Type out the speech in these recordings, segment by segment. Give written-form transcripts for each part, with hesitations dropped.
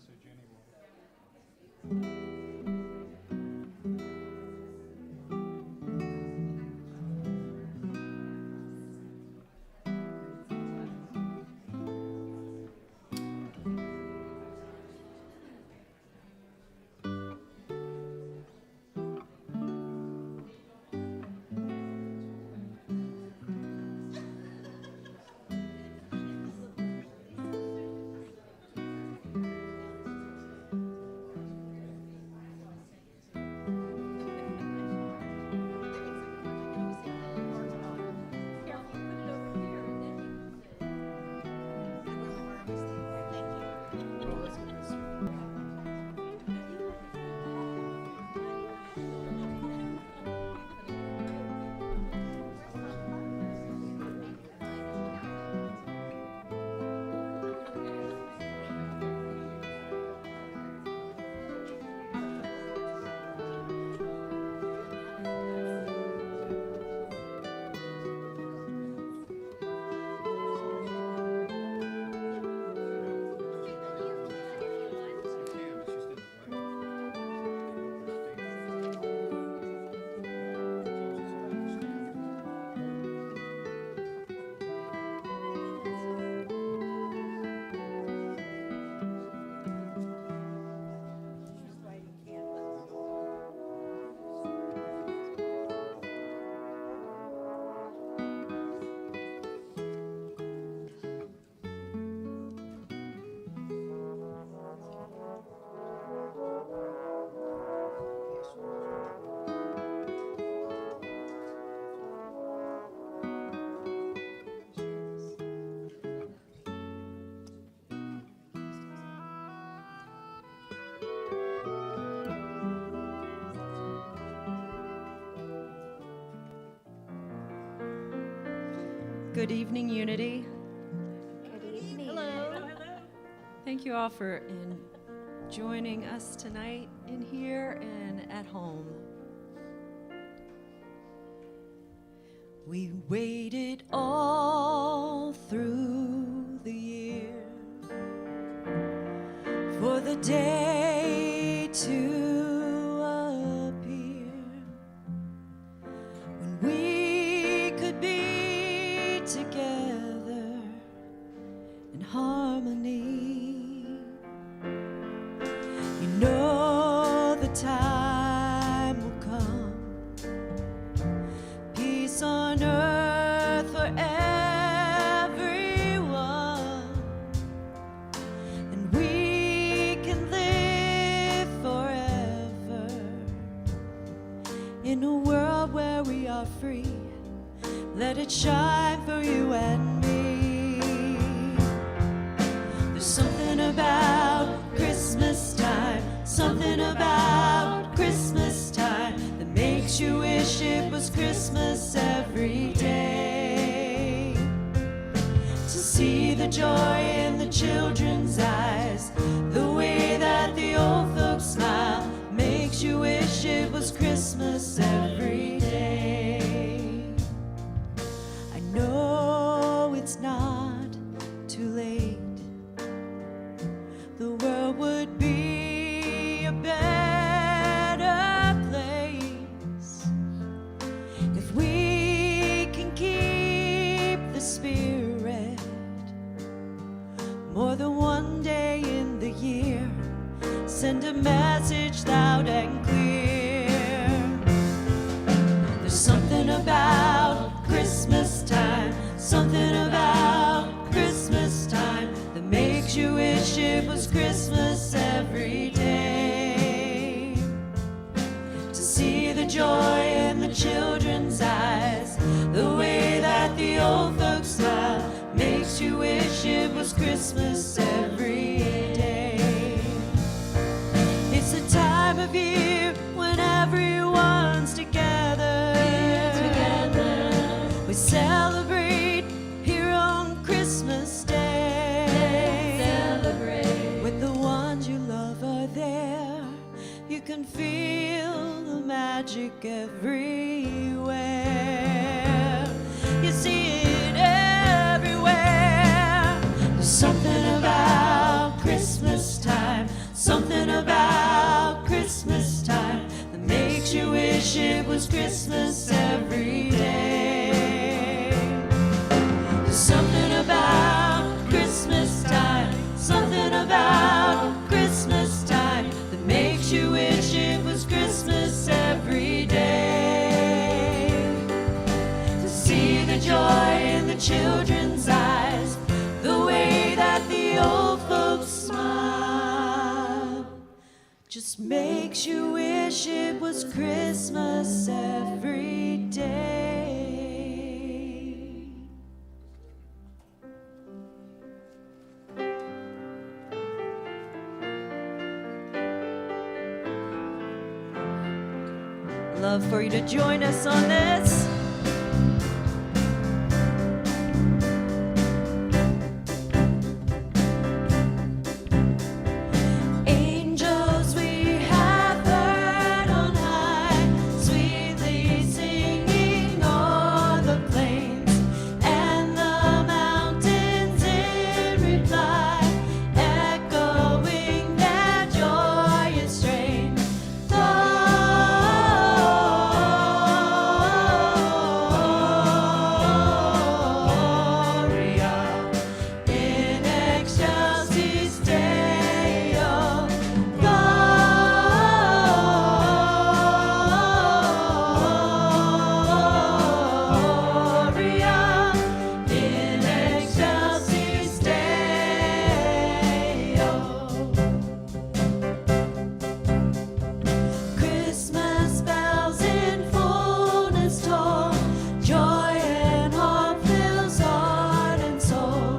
message anymore. Good evening, Unity. Good evening. Hello. Thank you all for joining us tonight in here and at home. We waited all through the year for the day to appear when we could be together in harmony. You know the time will come, peace on earth for everyone, and we can live forever in a world where we are free. Let it shine for you and me. There's something about Christmas time, something about Christmas time that makes you wish it was Christmas every day. To see the joy in the children's eyes, the way that the old folks smile, makes you wish it was Christmas every day. I know it's not too late. The world would be a better place if we can keep the spirit more than one day in the year. Send a message loud and clear. There's something about Christmas time, something about Christmas time that makes you wish it was Christmas every day. To see the joy in the children's eyes, the way that the old folks smile, makes you wish it was Christmas every day. It's a time of year when everyone's together. We celebrate here on Christmas Day. With the ones you love are there, you can feel the magic everywhere. You see it everywhere. There's something about Christmas time, something about Christmas time that makes you wish it was Christmas every day. There's something about Christmas time, something about Christmas time that makes you wish it was Christmas every day. To see the joy in the children's eyes, the way that the old folks smile, just makes you wish it was Christmas every day. Love for you to join us on this. Angels we have heard on high, sweetly singing o'er the plains and the mountains in reply, echoing their joyous strain. Gloria in excelsis Deo. Gloria in excelsis Deo. Christmas bells in fullness toll, joy and hope fills heart and soul.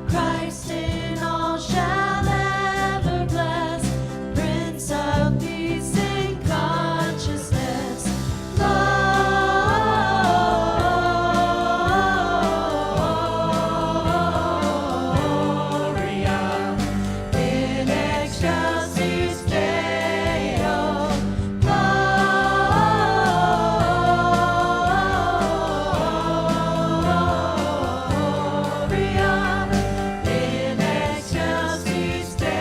Christ in all shall ever bless, Prince of peace in consciousness. Gloria in excelsis Deo. Gloria in excelsis Deo.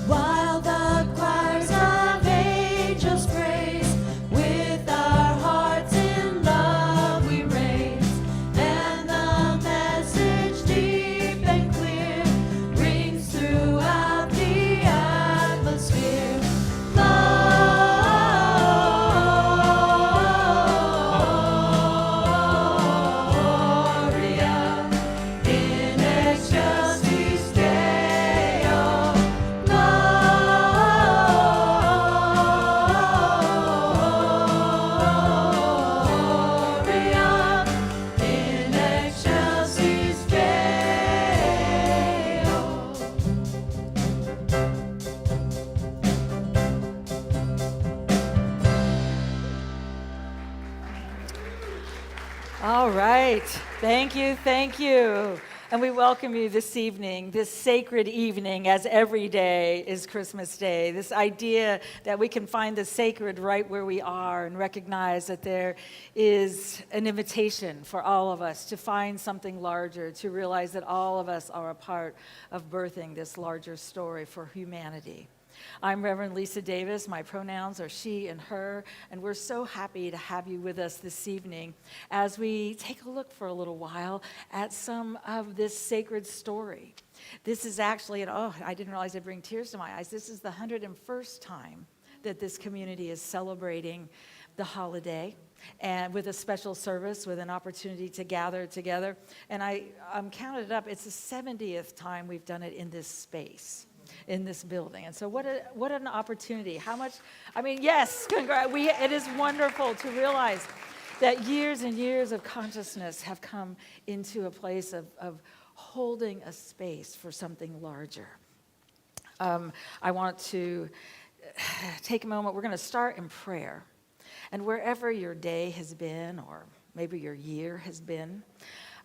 While the choirs of angels praise, with our hearts in love we raise, and the message deep and clear rings throughout the atmosphere. Gloria in excelsis Deo. Gloria in excelsis Deo. All right. Thank you. Thank you. And we welcome you this evening, this sacred evening, as every day is Christmas Day. This idea that we can find the sacred right where we are and recognize that there is an invitation for all of us to find something larger, to realize that all of us are a part of birthing this larger story for humanity. I'm Reverend Lisa Davis. My pronouns are she and her, and we're so happy to have you with us this evening as we take a look for a little while at some of this sacred story. This is actually, and oh, I didn't realize I'd bring tears to my eyes. This is the 101st time that this community is celebrating the holiday, and with a special service, with an opportunity to gather together. And I'm counted it up, it's the 70th time we've done it in this space, in this building. And so what an opportunity. How much, I mean, yes, it is wonderful to realize that years and years of consciousness have come into a place of holding a space for something larger. I want to take a moment. We're going to start in prayer. And wherever your day has been, or maybe your year has been,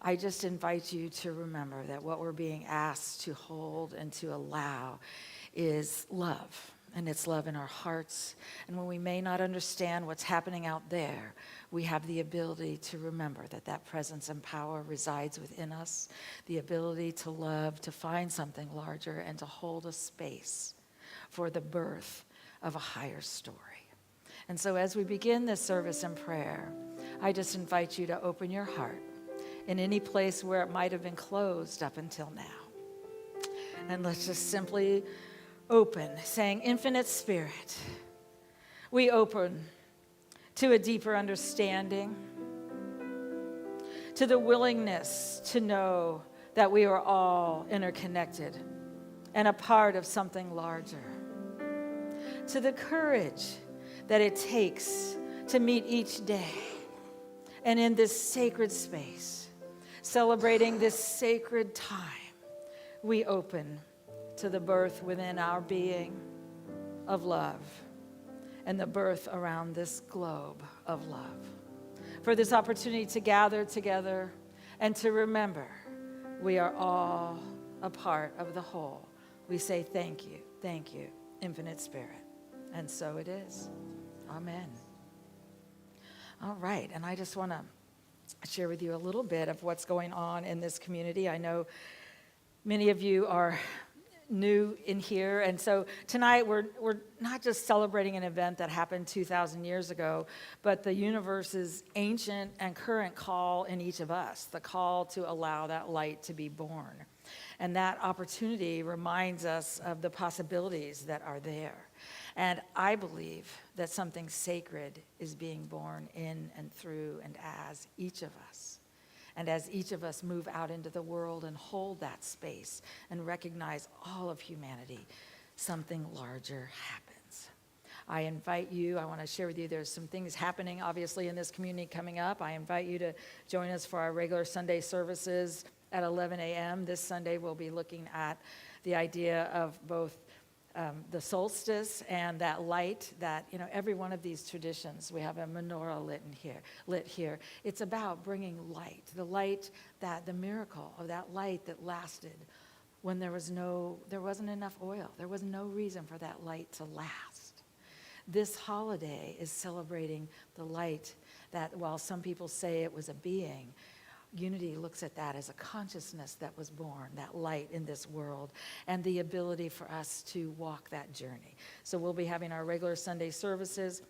I just invite you to remember that what we're being asked to hold and to allow is love. and its love in our hearts. And when we may not understand what's happening out there, we have the ability to remember that that presence and power resides within us, the ability to love, to find something larger, and to hold a space for the birth of a higher story. And so as we begin this service in prayer, I just invite you to open your heart in any place where it might have been closed up until now. And let's just simply open, saying, Infinite Spirit, we open to a deeper understanding, to the willingness to know that we are all interconnected and a part of something larger, to the courage that it takes to meet each day and in this sacred space, celebrating this sacred time, we open to the birth within our being of love and the birth around this globe of love. For this opportunity to gather together and to remember we are all a part of the whole. We say thank you, Infinite Spirit. And so it is. Amen. All right, and I just want to share with you a little bit of what's going on in this community. I know many of you are new in here, and so tonight we're not just celebrating an event that happened 2,000 years ago, but the universe's ancient and current call in each of us, the call to allow that light to be born. And that opportunity reminds us of the possibilities that are there. And I believe that something sacred is being born in and through and as each of us. And as each of us move out into the world and hold that space and recognize all of humanity, something larger happens. I invite you, I want to share with you, there's some things happening obviously in this community coming up. I invite you to join us for our regular Sunday services at 11 a.m. This Sunday we'll be looking at the idea of both the solstice and that light that, every one of these traditions, we have a menorah lit here. It's about bringing light, the miracle of that light that lasted when there wasn't enough oil. There was no reason for that light to last. This holiday is celebrating the light that, while some people say it was a being, Unity looks at that as a consciousness that was born, that light in this world, and the ability for us to walk that journey. So we'll be having our regular Sunday services,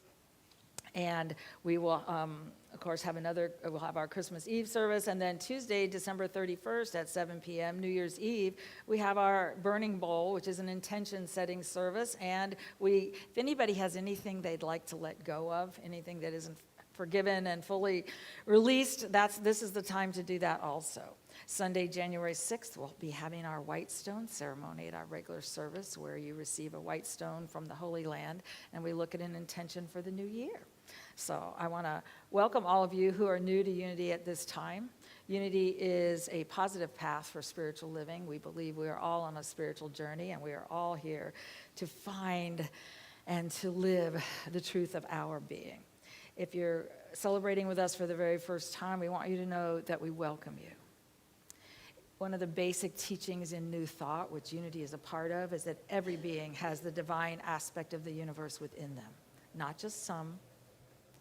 and we will, of course, we'll have our Christmas Eve service, and then Tuesday, December 31st at 7 p.m., New Year's Eve, we have our Burning Bowl, which is an intention-setting service, and if anybody has anything they'd like to let go of, anything that isn't forgiven and fully released, this is the time to do that also. Sunday, January 6th, we'll be having our White Stone ceremony at our regular service, where you receive a white stone from the Holy Land, and we look at an intention for the new year. So I want to welcome all of you who are new to Unity at this time. Unity is a positive path for spiritual living. We believe we are all on a spiritual journey, and we are all here to find and to live the truth of our being. If you're celebrating with us for the very first time, we want you to know that we welcome you. One of the basic teachings in New Thought, which Unity is a part of, is that every being has the divine aspect of the universe within them. Not just some,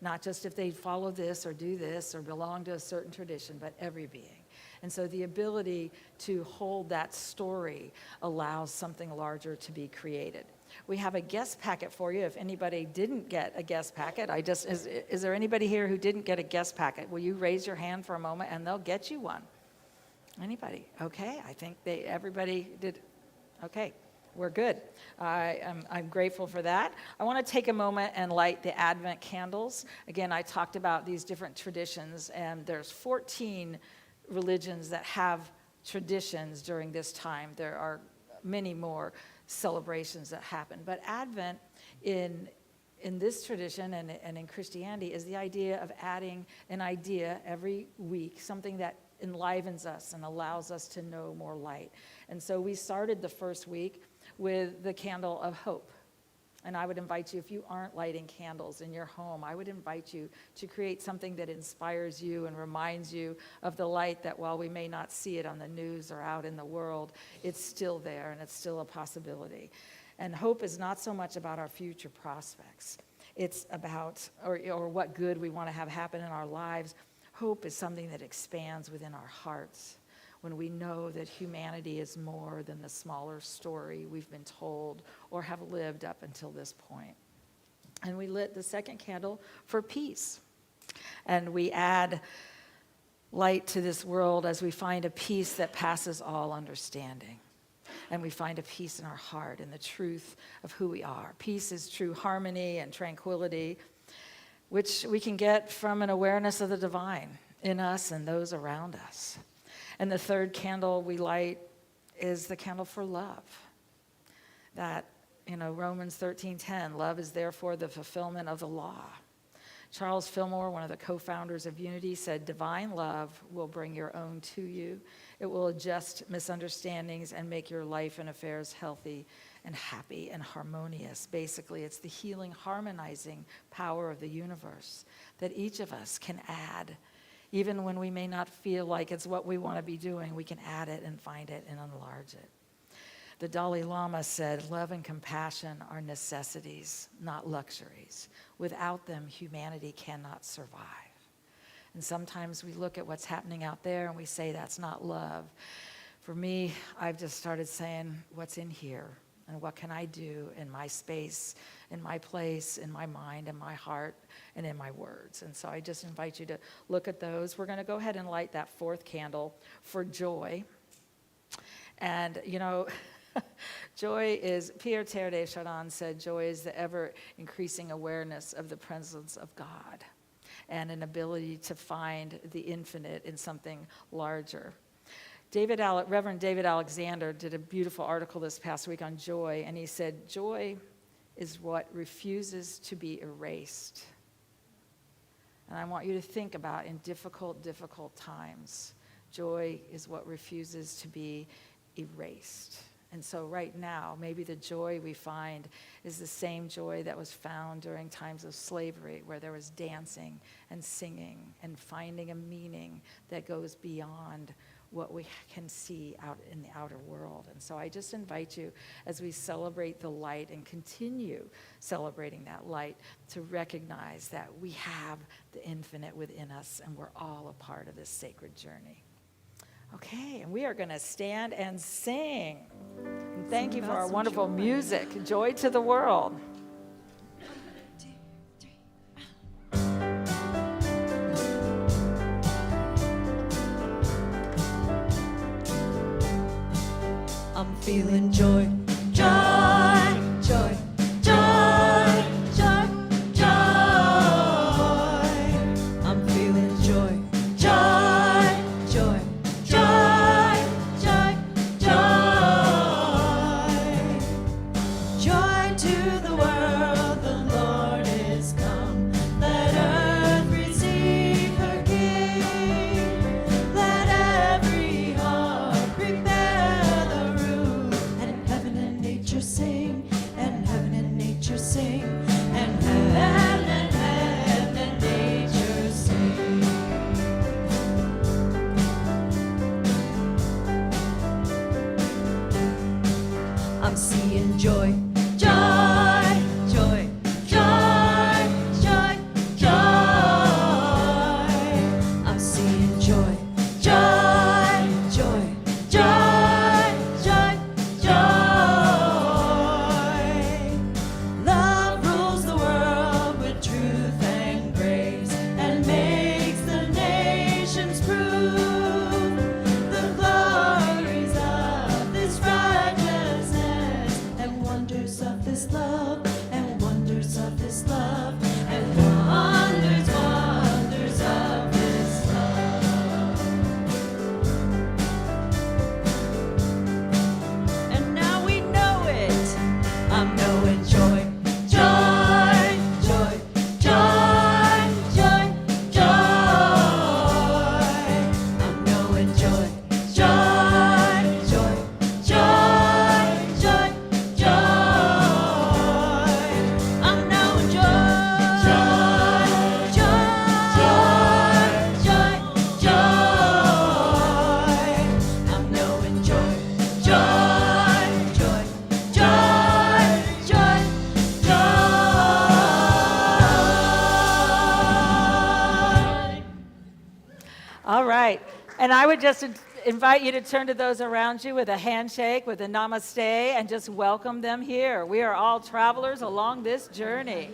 not just if they follow this or do this or belong to a certain tradition, but every being. And so the ability to hold that story allows something larger to be created. We have a guest packet for you. If anybody didn't get a guest packet, is there anybody here who didn't get a guest packet? Will you raise your hand for a moment and they'll get you one? Anybody? Okay, I think everybody did. Okay, we're good. I'm grateful for that. I want to take a moment and light the Advent candles. Again, I talked about these different traditions, and there's 14 religions that have traditions during this time. There are many more celebrations that happen. But Advent in this tradition and in Christianity is the idea of adding an idea every week, something that enlivens us and allows us to know more light. And so we started the first week with the candle of hope. And I would invite you, if you aren't lighting candles in your home, I would invite you to create something that inspires you and reminds you of the light that, while we may not see it on the news or out in the world, it's still there and it's still a possibility. And hope is not so much about our future prospects. It's about, or what good we want to have happen in our lives. Hope is something that expands within our hearts when we know that humanity is more than the smaller story we've been told or have lived up until this point. And we lit the second candle for peace. And we add light to this world as we find a peace that passes all understanding. And we find a peace in our heart and the truth of who we are. Peace is true harmony and tranquility, which we can get from an awareness of the divine in us and those around us. And the third candle we light is the candle for love. That, Romans 13:10, love is therefore the fulfillment of the law. Charles Fillmore, one of the co-founders of Unity, said, divine love will bring your own to you. It will adjust misunderstandings and make your life and affairs healthy and happy and harmonious. Basically, it's the healing, harmonizing power of the universe that each of us can add. Even when we may not feel like it's what we want to be doing, we can add it and find it and enlarge it. The Dalai Lama said, love and compassion are necessities, not luxuries. Without them, humanity cannot survive. And sometimes we look at what's happening out there and we say, that's not love. For me, I've just started saying, what's in here? And what can I do in my space, in my place, in my mind, in my heart, and in my words? And so I just invite you to look at those. We're going to go ahead and light that fourth candle for joy. And, joy is, Pierre Teilhard de Chardin said, joy is the ever-increasing awareness of the presence of God and an ability to find the infinite in something larger. Reverend David Alexander did a beautiful article this past week on joy, and he said, joy is what refuses to be erased. And I want you to think about in difficult times, joy is what refuses to be erased. And so right now, maybe the joy we find is the same joy that was found during times of slavery, where there was dancing and singing and finding a meaning that goes beyond what we can see out in the outer world. And so I just invite you, as we celebrate the light and continue celebrating that light, to recognize that we have the infinite within us and we're all a part of this sacred journey. Okay, and we are going to stand and sing. And thank you for our wonderful music. Joy to the world. I'm feeling joy, joy, joy, joy, joy, joy. I'm feeling joy, joy, joy, joy, joy, joy. Joy to the world, the Lord is come. Let earth receive her King. Let every heart prepare the room. And heaven and nature sing, and heaven and nature sing, and heaven and nature sing. I'm seeing joy, joy, joy, joy, joy, joy. I'm seeing joy, joy, joy, joy, joy, joy. Love rules the world with truth and grace and makes the nations prove the glories of this righteousness and wonders And I would just invite you to turn to those around you with a handshake, with a namaste, and just welcome them here. We are all travelers along this journey.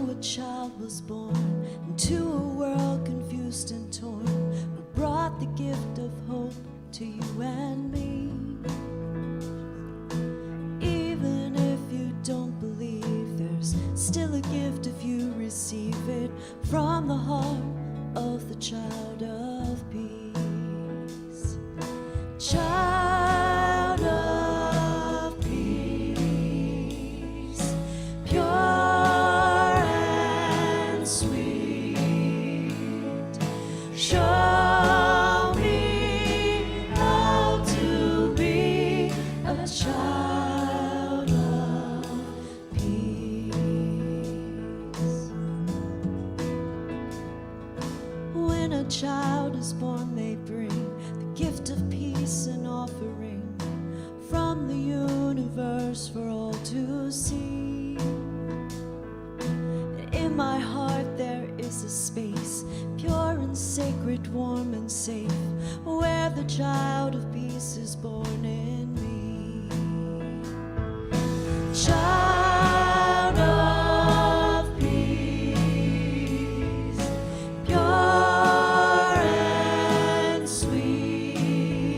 A child was born into a world confused and torn, who brought the gift of hope to you and me. Even if you don't believe, there's still a gift if you receive it from the heart of the child of peace. Child of peace, pure show me how to be a child of peace. When a child is born, they bring the gift of peace, an offering from the universe for all to see. And in my heart there is a space, pure and sacred, warm and safe, where the child of peace is born in me. Child of peace, pure and sweet,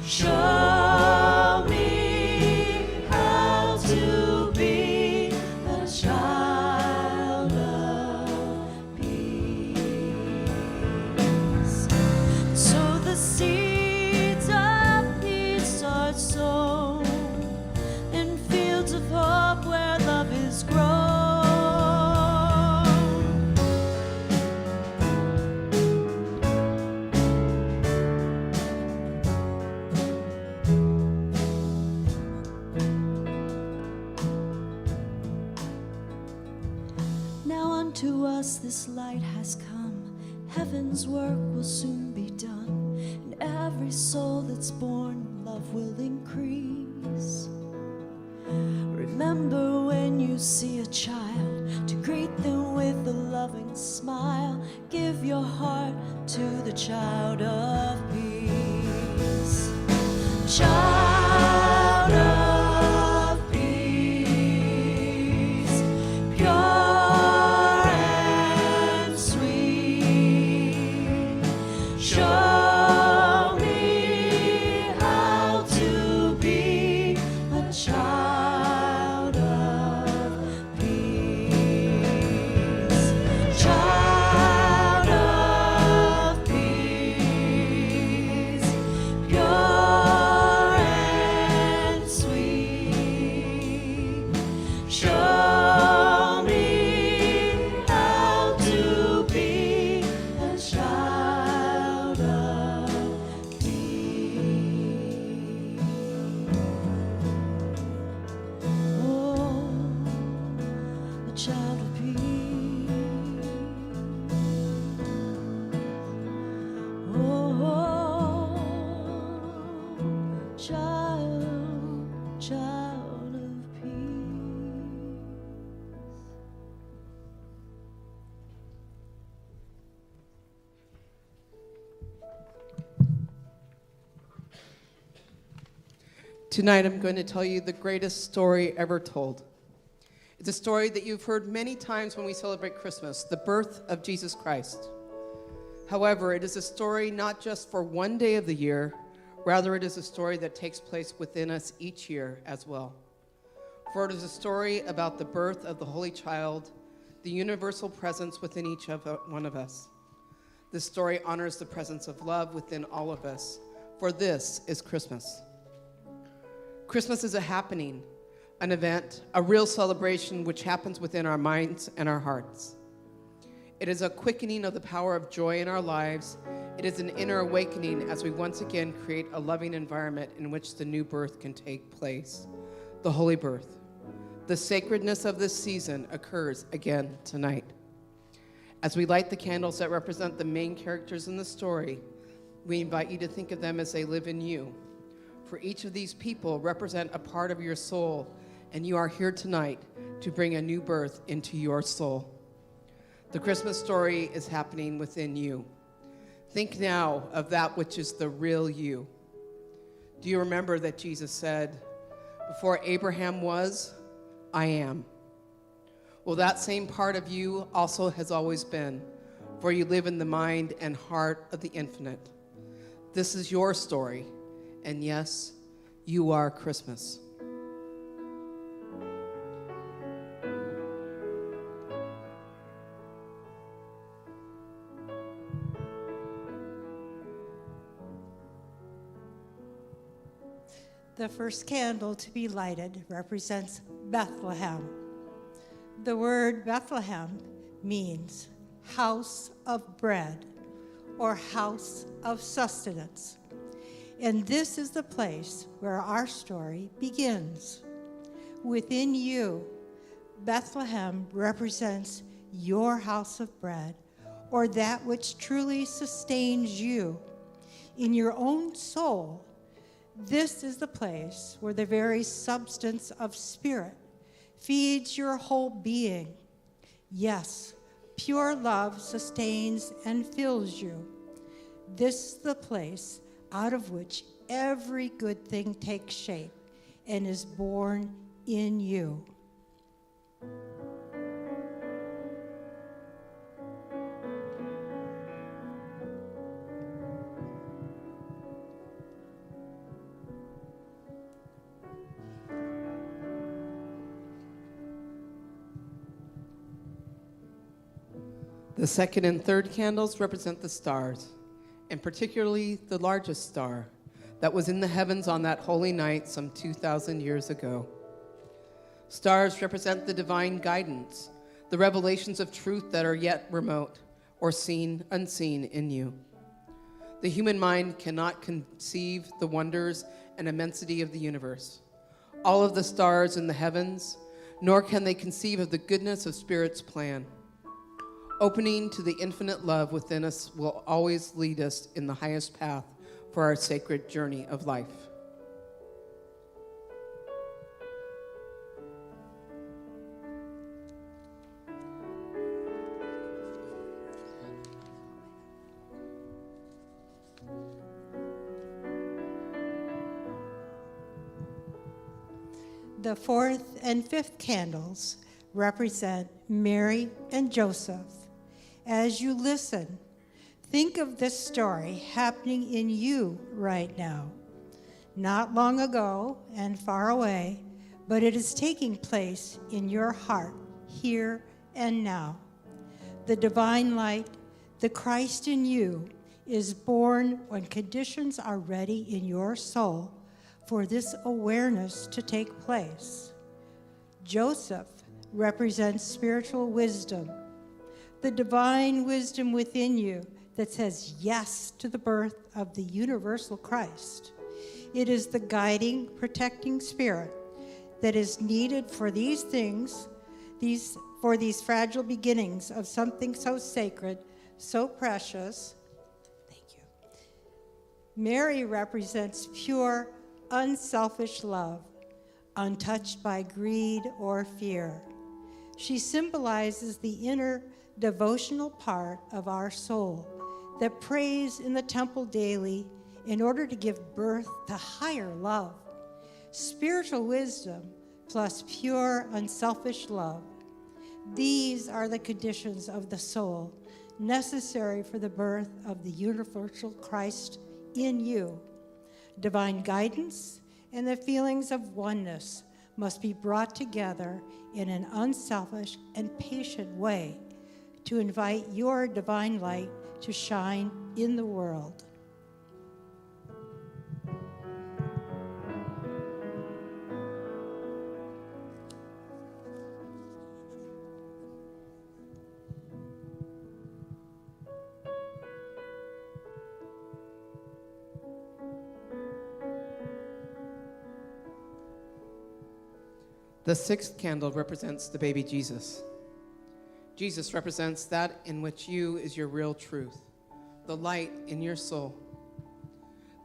show me how to be a child of peace. So the seeds of Now unto us this light has come. Heaven's work will soon be done. And every soul that's born, love will increase. Remember when you see a child, to greet them with a loving smile. Give your heart to the child of peace. Child of peace, pure and sweet. Show me how to be a child of peace. Child of peace, pure and sweet. Show me how to be a child of peace. Oh, a child of peace. Oh, child of peace. Tonight I'm going to tell you the greatest story ever told. It's a story that you've heard many times when we celebrate Christmas, the birth of Jesus Christ. However, it is a story not just for one day of the year, rather it is a story that takes place within us each year as well. For it is a story about the birth of the Holy Child, the universal presence within each one of us. This story honors the presence of love within all of us, for this is Christmas. Christmas is a happening, an event, a real celebration which happens within our minds and our hearts. It is a quickening of the power of joy in our lives. It is an inner awakening as we once again create a loving environment in which the new birth can take place, the holy birth. The sacredness of this season occurs again tonight. As we light the candles that represent the main characters in the story, we invite you to think of them as they live in you. For each of these people represent a part of your soul, and you are here tonight to bring a new birth into your soul. The Christmas story is happening within you. Think now of that which is the real you. Do you remember that Jesus said, "Before Abraham was, I am"? Well, that same part of you also has always been, for you live in the mind and heart of the infinite. This is your story, and yes, you are Christmas. The first candle to be lighted represents Bethlehem. The word Bethlehem means house of bread or house of sustenance. And this is the place where our story begins. Within you, Bethlehem represents your house of bread, or that which truly sustains you. In your own soul, this is the place where the very substance of spirit feeds your whole being. Yes, pure love sustains and fills you. This is the place out of which every good thing takes shape and is born in you. The second and third candles represent the stars, and particularly the largest star that was in the heavens on that holy night some 2,000 years ago. Stars represent the divine guidance, the revelations of truth that are yet remote or seen unseen in you. The human mind cannot conceive the wonders and immensity of the universe. All of the stars in the heavens, nor can they conceive of the goodness of Spirit's plan. Opening to the infinite love within us will always lead us in the highest path for our sacred journey of life. The fourth and fifth candles represent Mary and Joseph. As you listen, think of this story happening in you right now. Not long ago and far away, but it is taking place in your heart, here and now. The divine light, the Christ in you, is born when conditions are ready in your soul for this awareness to take place. Joseph represents spiritual wisdom, the divine wisdom within you that says yes to the birth of the universal Christ. It is the guiding, protecting spirit that is needed for these things, for these fragile beginnings of something so sacred, so precious. Thank you. Mary represents pure, unselfish love, untouched by greed or fear. She symbolizes the inner devotional part of our soul that prays in the temple daily in order to give birth to higher love. Spiritual wisdom plus pure, unselfish love. These are the conditions of the soul necessary for the birth of the universal Christ in you. Divine guidance and the feelings of oneness must be brought together in an unselfish and patient way to invite your divine light to shine in the world. The sixth candle represents the baby Jesus. Jesus represents that in which you is your real truth, the light in your soul.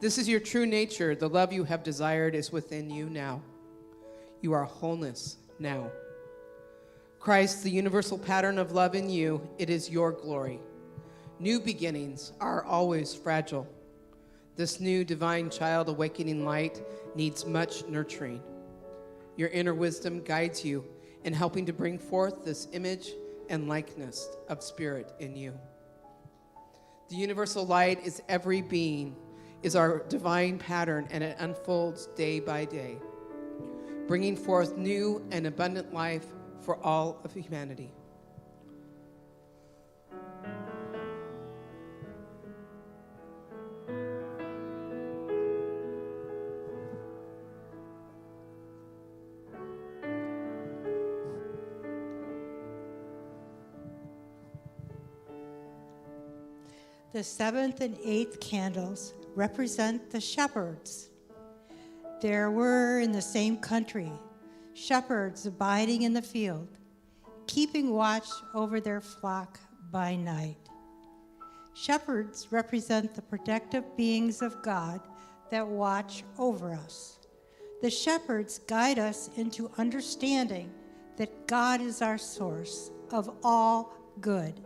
This is your true nature. The love you have desired is within you now. You are wholeness now. Christ, the universal pattern of love in you, it is your glory. New beginnings are always fragile. This new divine child awakening light needs much nurturing. Your inner wisdom guides you in helping to bring forth this image and likeness of Spirit in you. The universal light is every being, is our divine pattern, and it unfolds day by day, bringing forth new and abundant life for all of humanity. The seventh and eighth candles represent the shepherds. There were in the same country shepherds abiding in the field, keeping watch over their flock by night. Shepherds represent the protective beings of God that watch over us. The shepherds guide us into understanding that God is our source of all good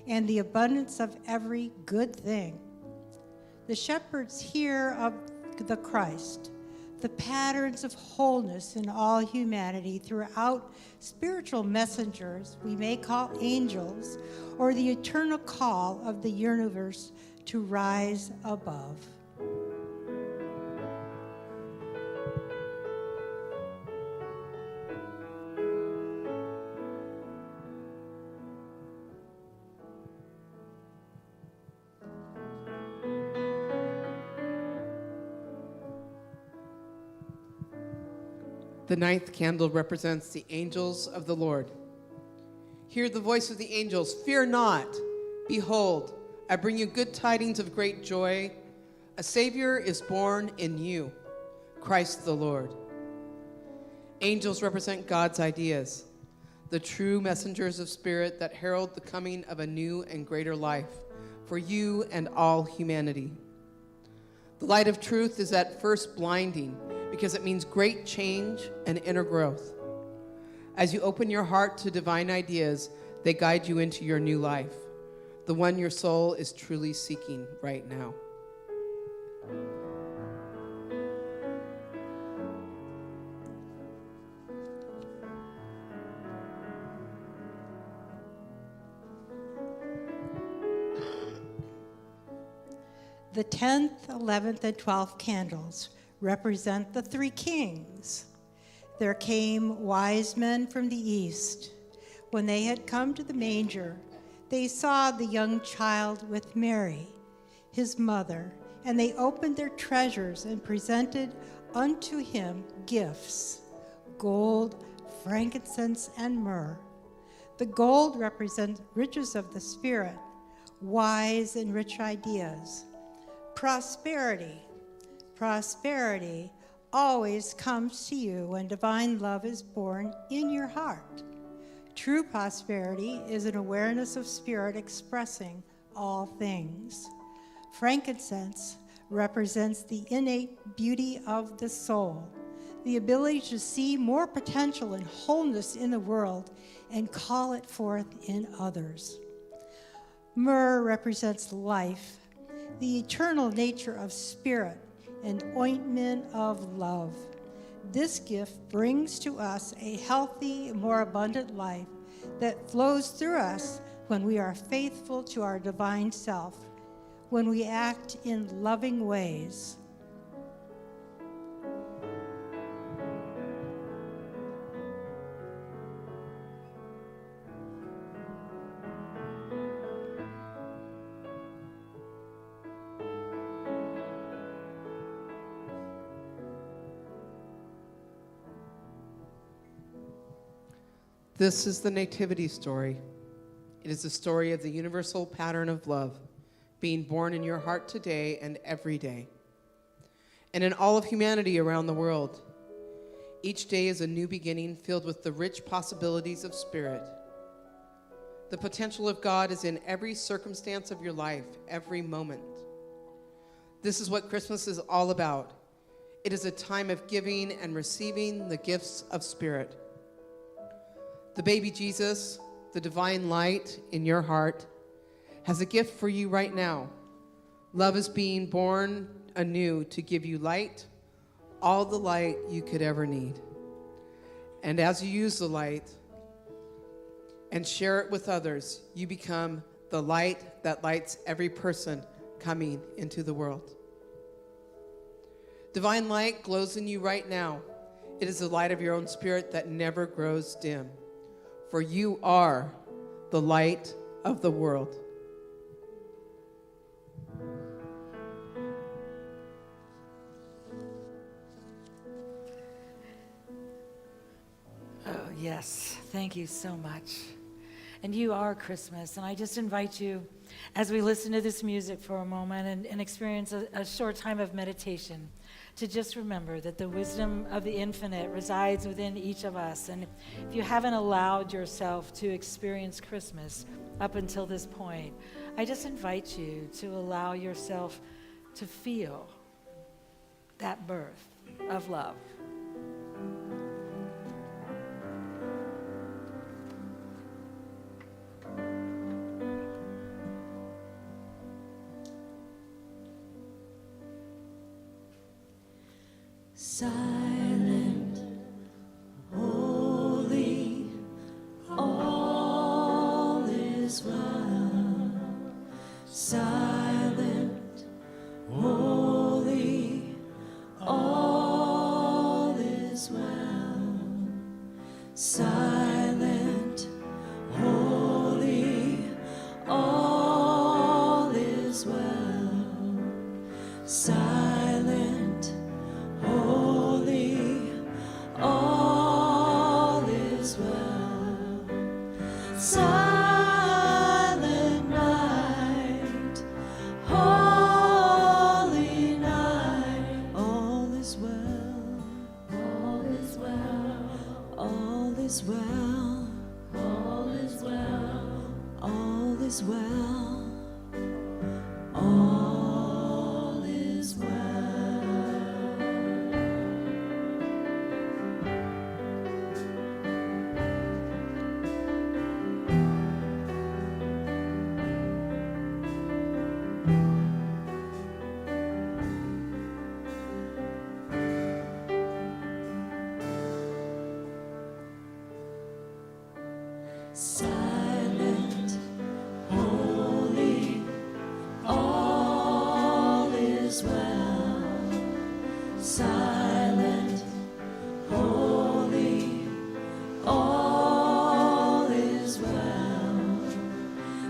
and the abundance of every good thing. The shepherds hear of the Christ, the patterns of wholeness in all humanity throughout spiritual messengers we may call angels, or the eternal call of the universe to rise above. The ninth candle represents the angels of the Lord. Hear the voice of the angels. Fear not. Behold, I bring you good tidings of great joy. A Savior is born in you, Christ the Lord. Angels represent God's ideas, the true messengers of spirit that herald the coming of a new and greater life for you and all humanity. The light of truth is at first blinding because it means great change and inner growth. As you open your heart to divine ideas, they guide you into your new life, the one your soul is truly seeking right now. The 10th, 11th, and 12th candles represent the three kings. There came wise men from the east. When they had come to the manger, they saw the young child with Mary, his mother, and they opened their treasures and presented unto him gifts, gold, frankincense, and myrrh. The gold represents riches of the Spirit, wise and rich ideas. Prosperity. Prosperity always comes to you when divine love is born in your heart. True prosperity is an awareness of spirit expressing all things. Frankincense represents the innate beauty of the soul, the ability to see more potential and wholeness in the world and call it forth in others. Myrrh represents life, the eternal nature of spirit, and ointment of love. This gift brings to us a healthy, more abundant life that flows through us when we are faithful to our divine self, when we act in loving ways. This is the Nativity story. It is the story of the universal pattern of love being born in your heart today and every day, and in all of humanity around the world. Each day is a new beginning filled with the rich possibilities of spirit. The potential of God is in every circumstance of your life, every moment. This is what Christmas is all about. It is a time of giving and receiving the gifts of spirit. The baby Jesus, the divine light in your heart, has a gift for you right now. Love is being born anew to give you light, all the light you could ever need. And as you use the light and share it with others, you become the light that lights every person coming into the world. Divine light glows in you right now. It is the light of your own spirit that never grows dim. For you are the light of the world. Oh, yes. Thank you so much. And you are Christmas. And I just invite you, as we listen to this music for a moment and experience a short time of meditation, to just remember that the wisdom of the infinite resides within each of us. And if you haven't allowed yourself to experience Christmas up until this point, I just invite you to allow yourself to feel that birth of love. Silent, holy, all is well. Silent, holy, all is well. Silent, holy, all is well. Silent, holy, is well. All is well. Silent, holy, all is well. Silent, holy, all is well.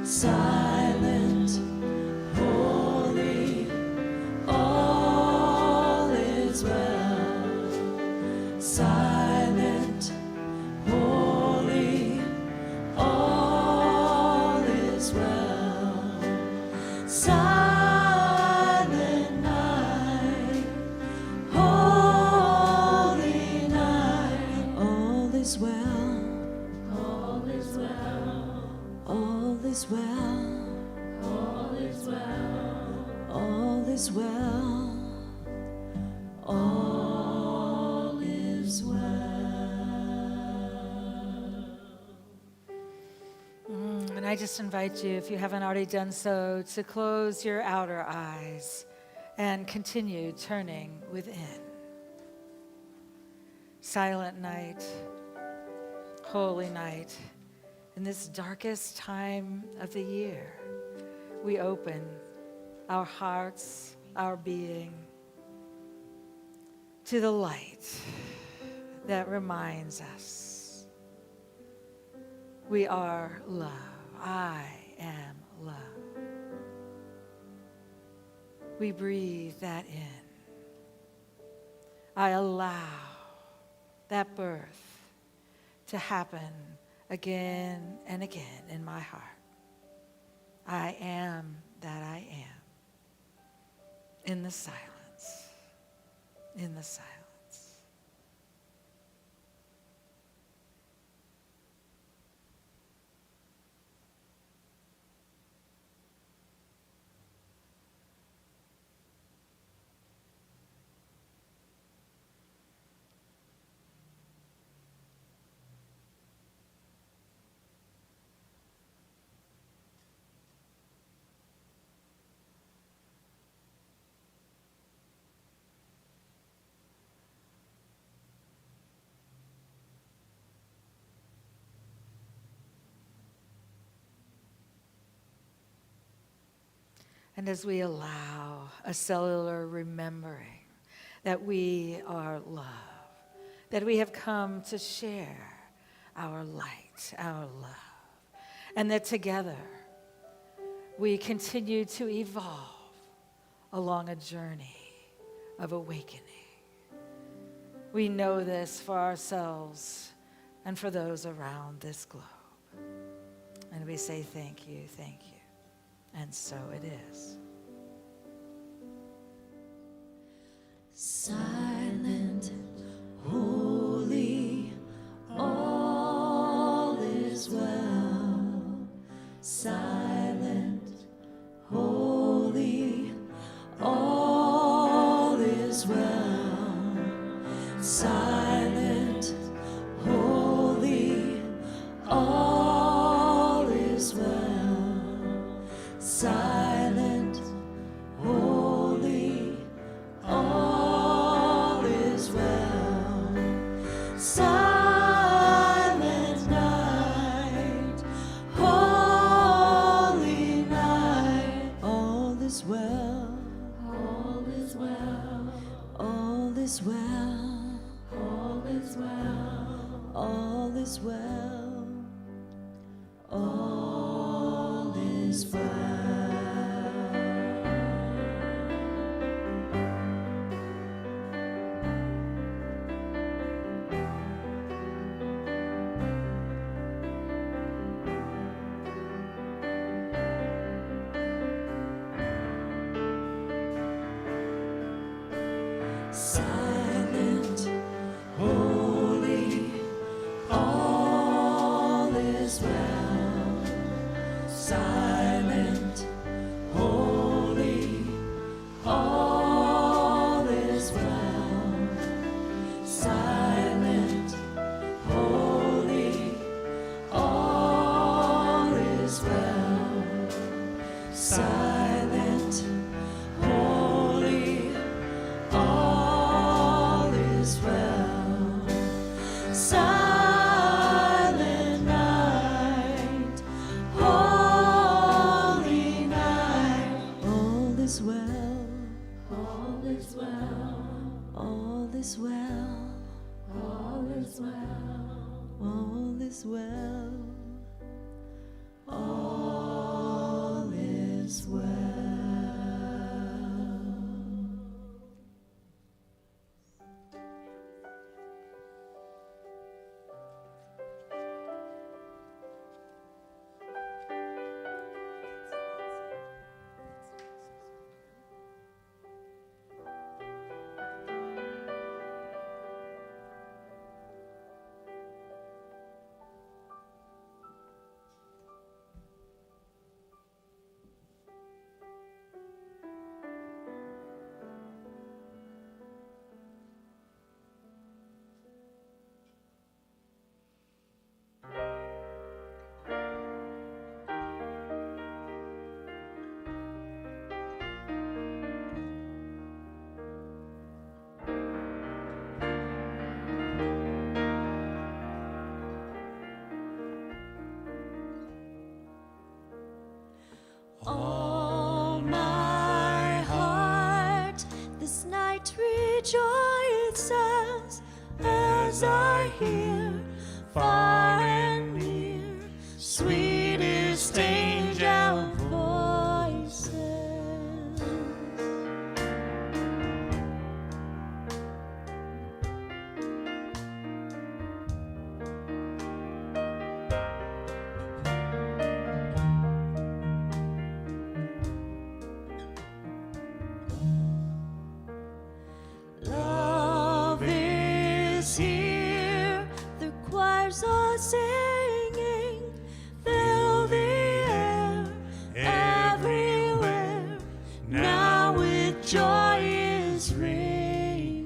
Silent, holy, all is well. Silent, holy, all is well. Silent night, holy night, all is well. All is well. All is well. All is well. All is well. All is well. And I just invite you, if you haven't already done so, to close your outer eyes and continue turning within. Silent night, holy night, in this darkest time of the year, we open our hearts, our being, to the light that reminds us we are love. I am love. We breathe that in. I allow that birth to happen again and again in my heart. I am that I am. In the silence. In the silence. And as we allow a cellular remembering that we are love, that we have come to share our light, our love, and that together we continue to evolve along a journey of awakening. We know this for ourselves and for those around this globe. And we say thank you, thank you. And so it is. Silent, holy, all is well. Silent, holy, all is well. Silent, holy, all is well. Silent, holy, all is well. Silent night, holy night, all is well. All is well. All is well. All is well. All is well. All is well. Silent, holy, all is well. Silent. silent, holy, all is well. Silent night, holy night, all is well, all is well, all is well, all is well, all is well, all is well. All my heart this night rejoices as I hear far and near sweetest angel voices. Love is here, the choirs are singing, fill the air everywhere. Now with joy is ringing.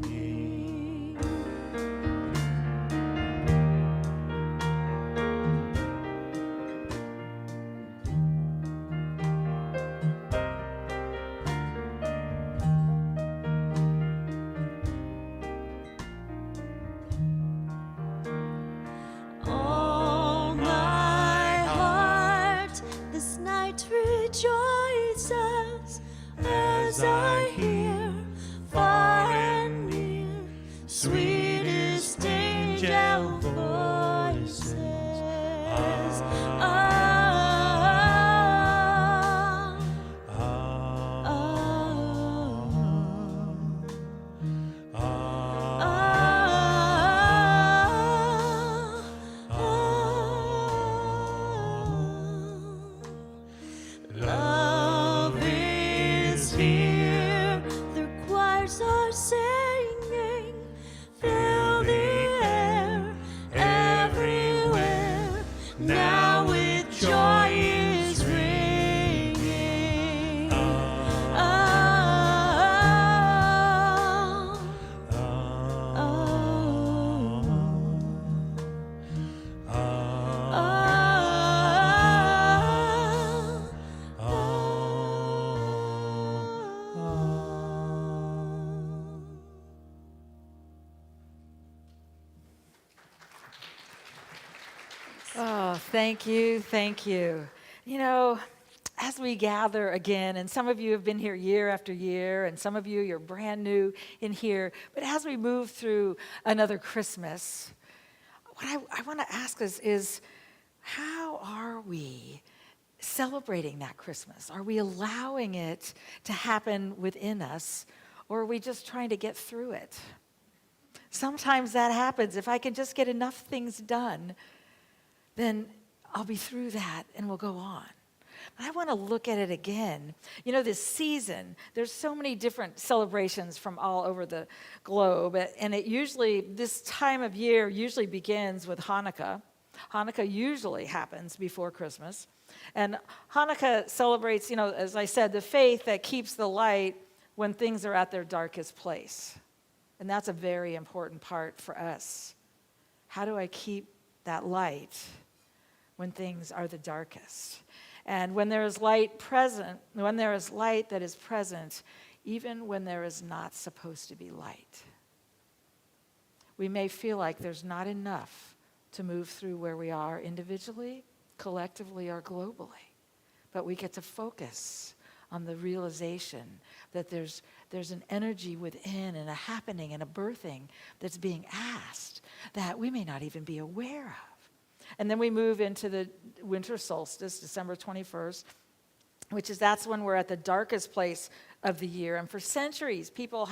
All my heart this night rejoices as I hear far and near sweetest angel voices. Love is here, the choirs are singing, fill the air everywhere. Now with joy is ringing. Oh, thank you, thank you. You know, as we gather again, and some of you have been here year after year, and some of you, you're brand new in here, but as we move through another Christmas, what I want to ask us is, how are we celebrating that Christmas? Are we allowing it to happen within us, or are we just trying to get through it? Sometimes that happens. If I can just get enough things done, then I'll be through that and we'll go on. But I want to look at it again. You know, this season, there's so many different celebrations from all over the globe, and this time of year usually begins with Hanukkah. Hanukkah usually happens before Christmas. And Hanukkah celebrates, as I said, the faith that keeps the light when things are at their darkest place. And that's a very important part for us. How do I keep that light when things are the darkest? And when there is light present, when there is light that is present, even when there is not supposed to be light, we may feel like there's not enough to move through where we are individually, collectively, or globally. But we get to focus on the realization that there's an energy within and a happening and a birthing that's being asked that we may not even be aware of. And then we move into the winter solstice, December 21st, that's when we're at the darkest place of the year. And for centuries, people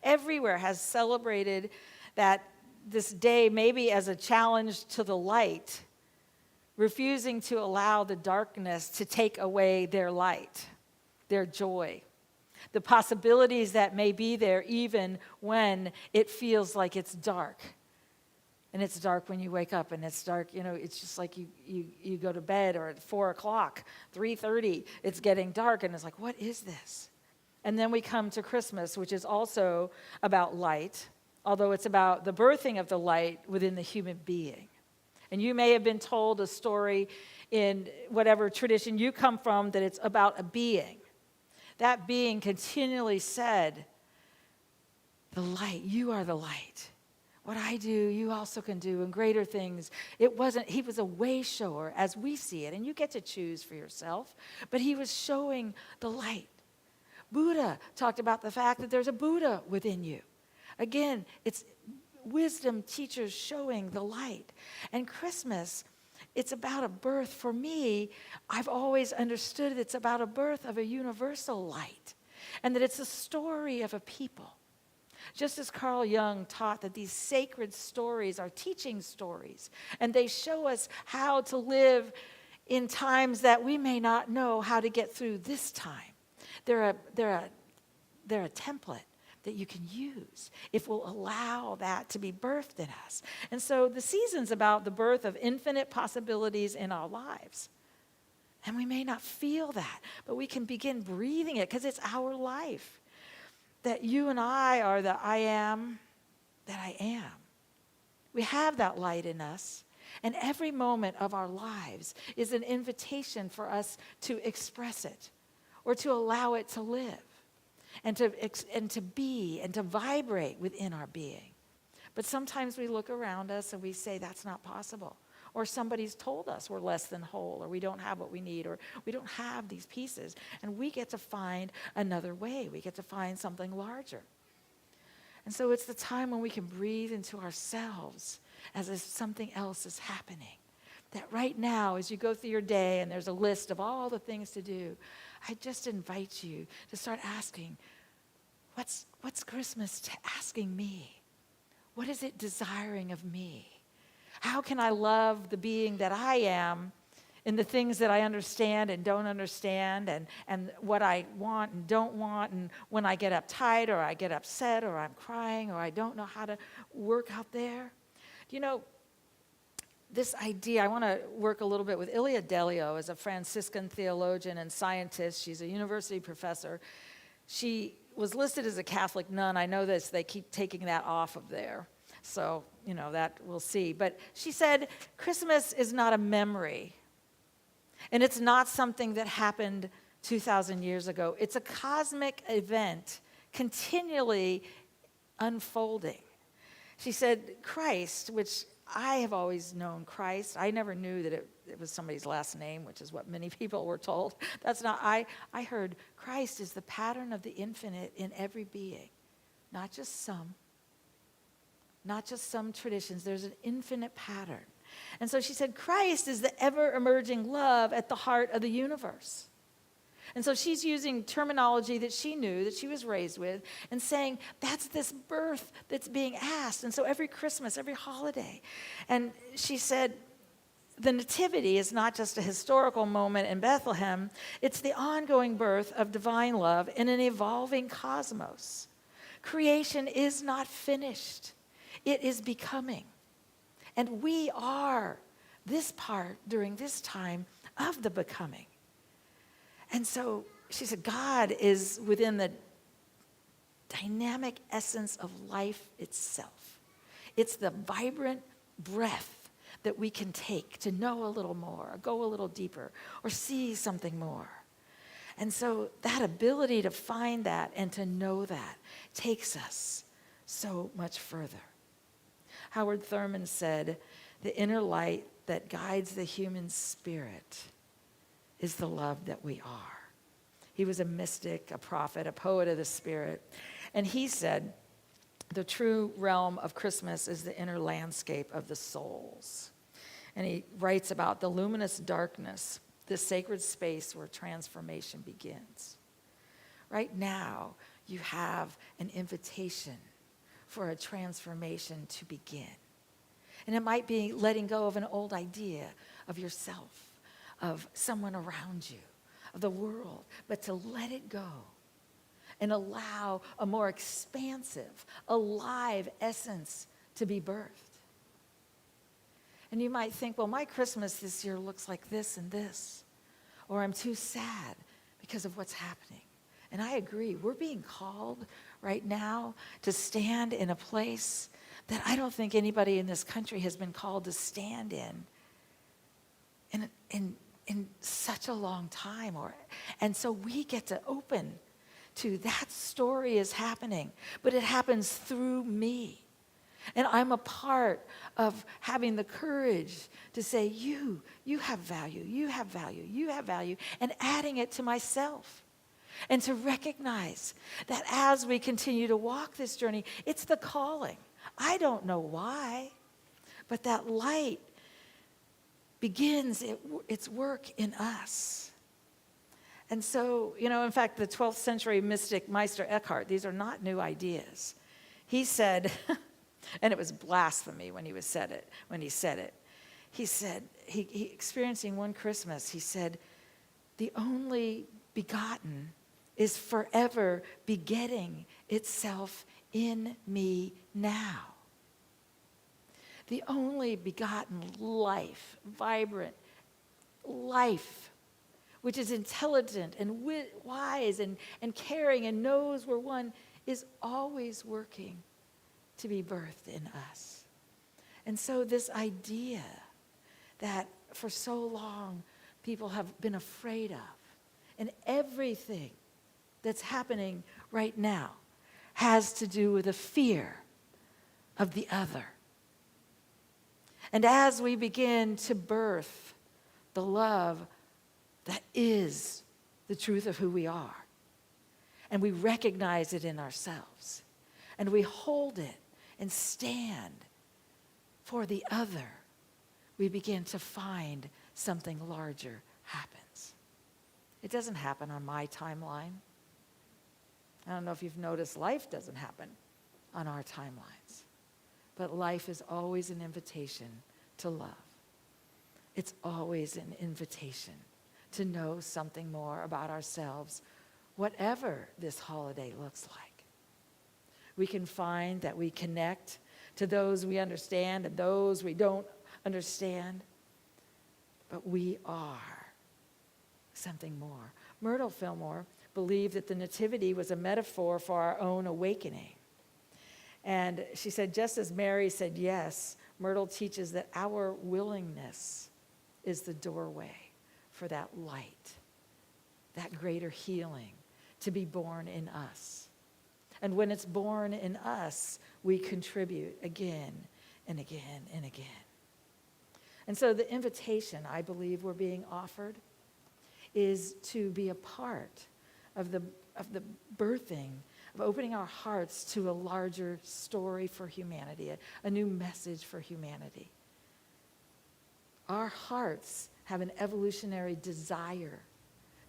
everywhere has celebrated that this day maybe as a challenge to the light, refusing to allow the darkness to take away their light, their joy, the possibilities that may be there even when it feels like it's dark. And it's dark when you wake up, and it's dark, it's just like you go to bed, or at 4 o'clock, 3:30, it's getting dark, and it's like, what is this? And then we come to Christmas, which is also about light, although it's about the birthing of the light within the human being. And you may have been told a story in whatever tradition you come from that it's about a being. That being continually said, the light, you are the light. What I do, you also can do, and greater things. He was a way shower as we see it, and you get to choose for yourself, but he was showing the light. Buddha talked about the fact that there's a Buddha within you. Again, it's wisdom teachers showing the light. And Christmas, it's about a birth. For me, I've always understood it's about a birth of a universal light, and that it's a story of a people. Just as Carl Jung taught that these sacred stories are teaching stories, and they show us how to live in times that we may not know how to get through this time. They're a template that you can use if we'll allow that to be birthed in us. And so the season's about the birth of infinite possibilities in our lives. And we may not feel that, but we can begin breathing it because it's our life. That you and I are the I am that I am. We have that light in us. And every moment of our lives is an invitation for us to express it or to allow it to live and to be and to vibrate within our being. But sometimes we look around us and we say that's not possible. Or somebody's told us we're less than whole, or we don't have what we need, or we don't have these pieces. And we get to find another way. We get to find something larger. And so it's the time when we can breathe into ourselves as if something else is happening. That right now, as you go through your day and there's a list of all the things to do, I just invite you to start asking, what's Christmas asking me? What is it desiring of me? How can I love the being that I am in the things that I understand and don't understand, and what I want and don't want, and when I get uptight or I get upset or I'm crying or I don't know how to work out there? This idea, I want to work a little bit with Ilia Delio as a Franciscan theologian and scientist. She's a university professor. She was listed as a Catholic nun. I know this, they keep taking that off of there. So, that we'll see. But she said, Christmas is not a memory. And it's not something that happened 2,000 years ago. It's a cosmic event continually unfolding. She said, Christ, which I have always known Christ. I never knew that it was somebody's last name, which is what many people were told. That's not, I heard Christ is the pattern of the infinite in every being, not just some traditions. There's an infinite pattern. And so she said, Christ is the ever-emerging love at the heart of the universe. And so she's using terminology that she knew, that she was raised with, and saying, that's this birth that's being asked. And so every Christmas, every holiday. And she said, the nativity is not just a historical moment in Bethlehem. It's the ongoing birth of divine love in an evolving cosmos. Creation is not finished. It is becoming. And we are this part during this time of the becoming. And so she said, God is within the dynamic essence of life itself. It's the vibrant breath that we can take to know a little more, or go a little deeper, or see something more. And so that ability to find that and to know that takes us so much further. Howard Thurman said, "The inner light that guides the human spirit is the love that we are." He was a mystic, a prophet, a poet of the spirit. And he said, the true realm of Christmas is the inner landscape of the souls. And he writes about the luminous darkness, the sacred space where transformation begins. Right now, you have an invitation for a transformation to begin. And it might be letting go of an old idea of yourself, of someone around you, of the world, but to let it go and allow a more expansive, alive essence to be birthed. And you might think, well, my Christmas this year looks like this and this, or I'm too sad because of what's happening. And I agree, we're being called right now to stand in a place that I don't think anybody in this country has been called to stand in such a long time. And so we get to open to that story is happening, but it happens through me. And I'm a part of having the courage to say, you have value, you have value, you have value, and adding it to myself. And to recognize that as we continue to walk this journey, it's the calling. I don't know why, but that light begins its work in us. And so, in fact, the 12th century mystic Meister Eckhart, these are not new ideas. He said, and it was blasphemy when he said it. He said, he experiencing one Christmas, he said, the only begotten is forever begetting itself in me now. The only begotten life, vibrant life, which is intelligent and wise and caring and knows we're one, is always working to be birthed in us. And so this idea that for so long people have been afraid of, and everything that's happening right now has to do with a fear of the other. And as we begin to birth the love that is the truth of who we are, and we recognize it in ourselves, and we hold it and stand for the other, we begin to find something larger happens. It doesn't happen on my timeline. I don't know if you've noticed, life doesn't happen on our timelines. But life is always an invitation to love. It's always an invitation to know something more about ourselves, whatever this holiday looks like. We can find that we connect to those we understand and those we don't understand, but we are something more. Myrtle Fillmore believed that the Nativity was a metaphor for our own awakening. And she said, just as Mary said yes, Myrtle teaches that our willingness is the doorway for that light, that greater healing to be born in us. And when it's born in us, we contribute again and again and again. And so the invitation I believe we're being offered is to be a part of the birthing, of opening our hearts to a larger story for humanity, a new message for humanity. Our hearts have an evolutionary desire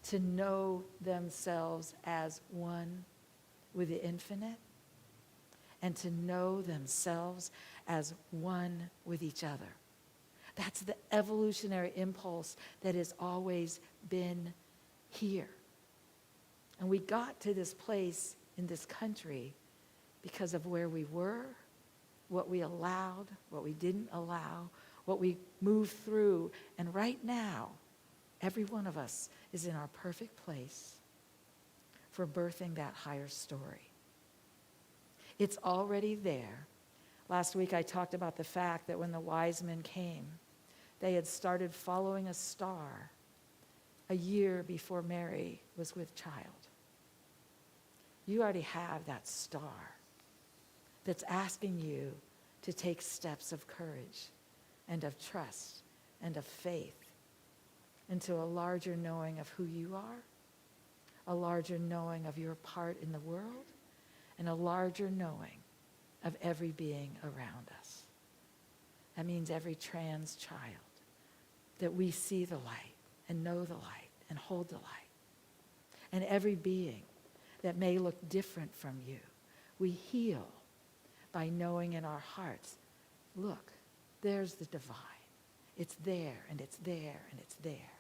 to know themselves as one with the infinite and to know themselves as one with each other. That's the evolutionary impulse that has always been here. And we got to this place in this country because of where we were, what we allowed, what we didn't allow, what we moved through. And right now, every one of us is in our perfect place for birthing that higher story. It's already there. Last week I talked about the fact that when the wise men came They had started following a star a year before Mary was with child. You already have that star that's asking you to take steps of courage and of trust and of faith into a larger knowing of who you are, a larger knowing of your part in the world, and a larger knowing of every being around us. That means every trans child, that we see the light and know the light and hold the light. And every being that may look different from you, we heal by knowing in our hearts, look, there's the divine. It's there, and it's there, and it's there.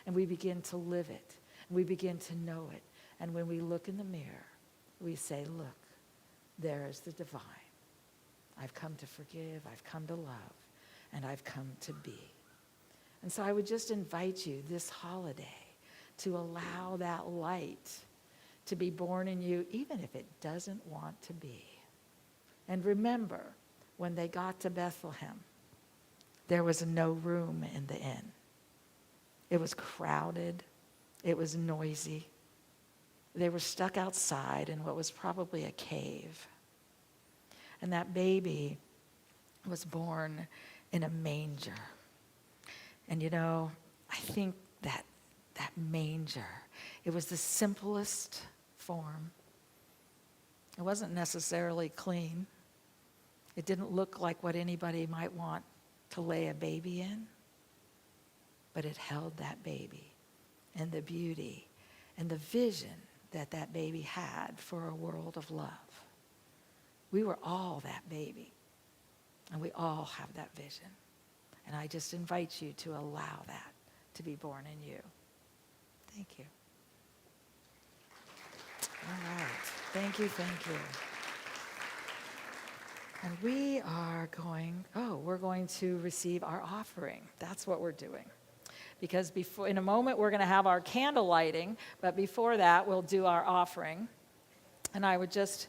And we begin to live it, and we begin to know it. And when we look in the mirror, we say, look, there is the divine. I've come to forgive, I've come to love, and I've come to be. And so I would just invite you this holiday to allow that light to be born in you, even if it doesn't want to be. And remember, when they got to Bethlehem, there was no room in the inn. It was crowded. It was noisy. They were stuck outside in what was probably a cave. And that baby was born in a manger. And you know, I think that manger, it was the simplest form. It wasn't necessarily clean. It didn't look like what anybody might want to lay a baby in. But it held that baby and the beauty and the vision that that baby had for a world of love. We were all that baby, and we all have that vision. And I just invite you to allow that to be born in you. Thank you. All right. Thank you, thank you. And we are we're going to receive our offering. That's what we're doing. Because in a moment, we're going to have our candle lighting, but before that, we'll do our offering. And I would just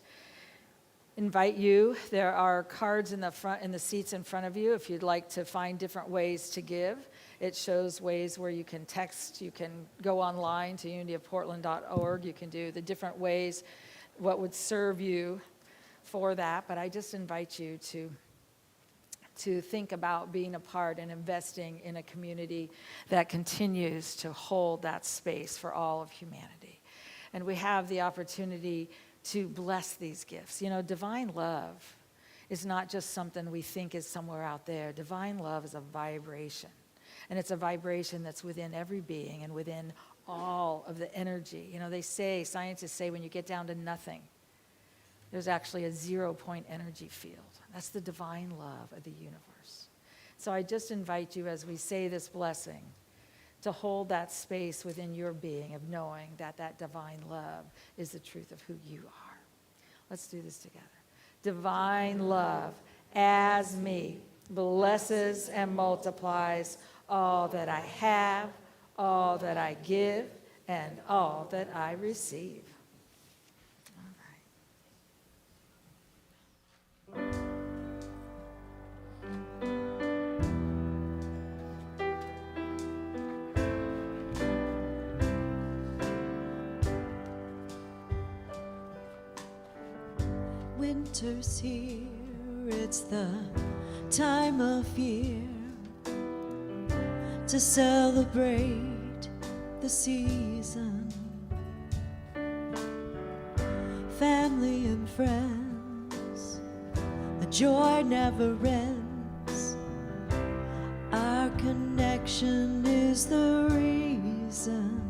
invite you, there are cards in the seats in front of you if you'd like to find different ways to give. It shows ways where you can text, you can go online to unityofportland.org, you can do the different ways, what would serve you for that. But I just invite you to think about being a part and investing in a community that continues to hold that space for all of humanity. And we have the opportunity to bless these gifts. You know, divine love is not just something we think is somewhere out there. Divine love is a vibration. And it's a vibration that's within every being and within all of the energy. You know, scientists say when you get down to nothing, there's actually a 0-point energy field. That's the divine love of the universe. So I just invite you as we say this blessing to hold that space within your being of knowing that that divine love is the truth of who you are. Let's do this together. Divine love as me blesses and multiplies all that I have, all that I give, and all that I receive. Winter's here, it's the time of year to celebrate the season. Family and friends, the joy never ends. Our connection is the reason,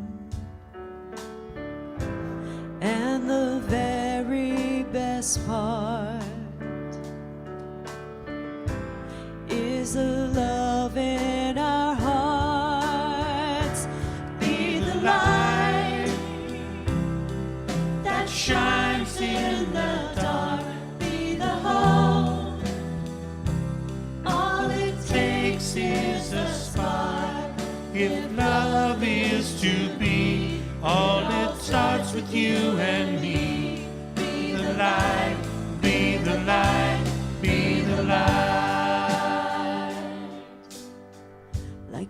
and the very best part is the love in our hearts. Be the light that shines in the dark. Be the hope. All it takes is a spark. If love is to be, all it starts with you and me. Be the light, be the light, be the light.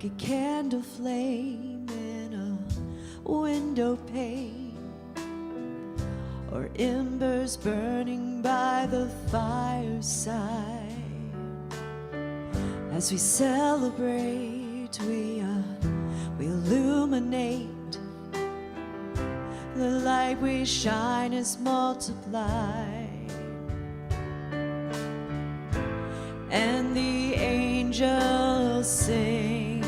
like a candle flame in a window pane, or embers burning by the fireside. As we celebrate, we illuminate. The light we shine is multiplied, and the angels sing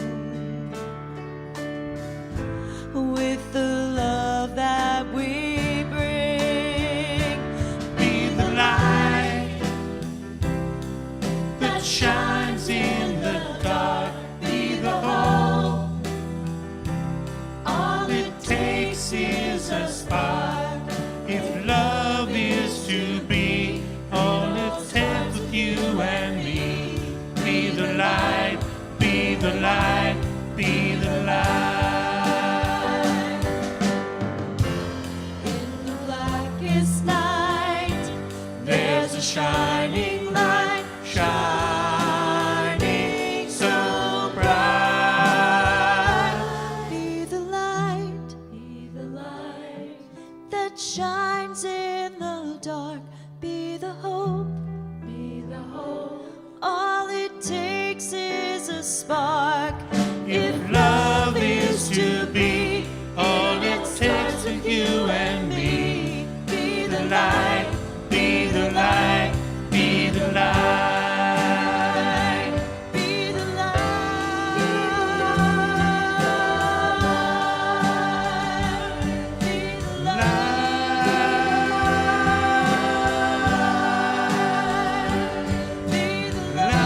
with the love that we bring. Be the light that shines in the dark. Be the hope. All it takes is a spark. If love is to be all it takes with you and me. Be the light, be the light, be the light. In the blackest night, There's a shining light, shining so bright. be the light that shines in the dark. Be the hope. All it takes is a spark. If love is to be all it takes with you and me. Be The light, be the light, be the light. Be the light. Be the light. Be the light. Be the light.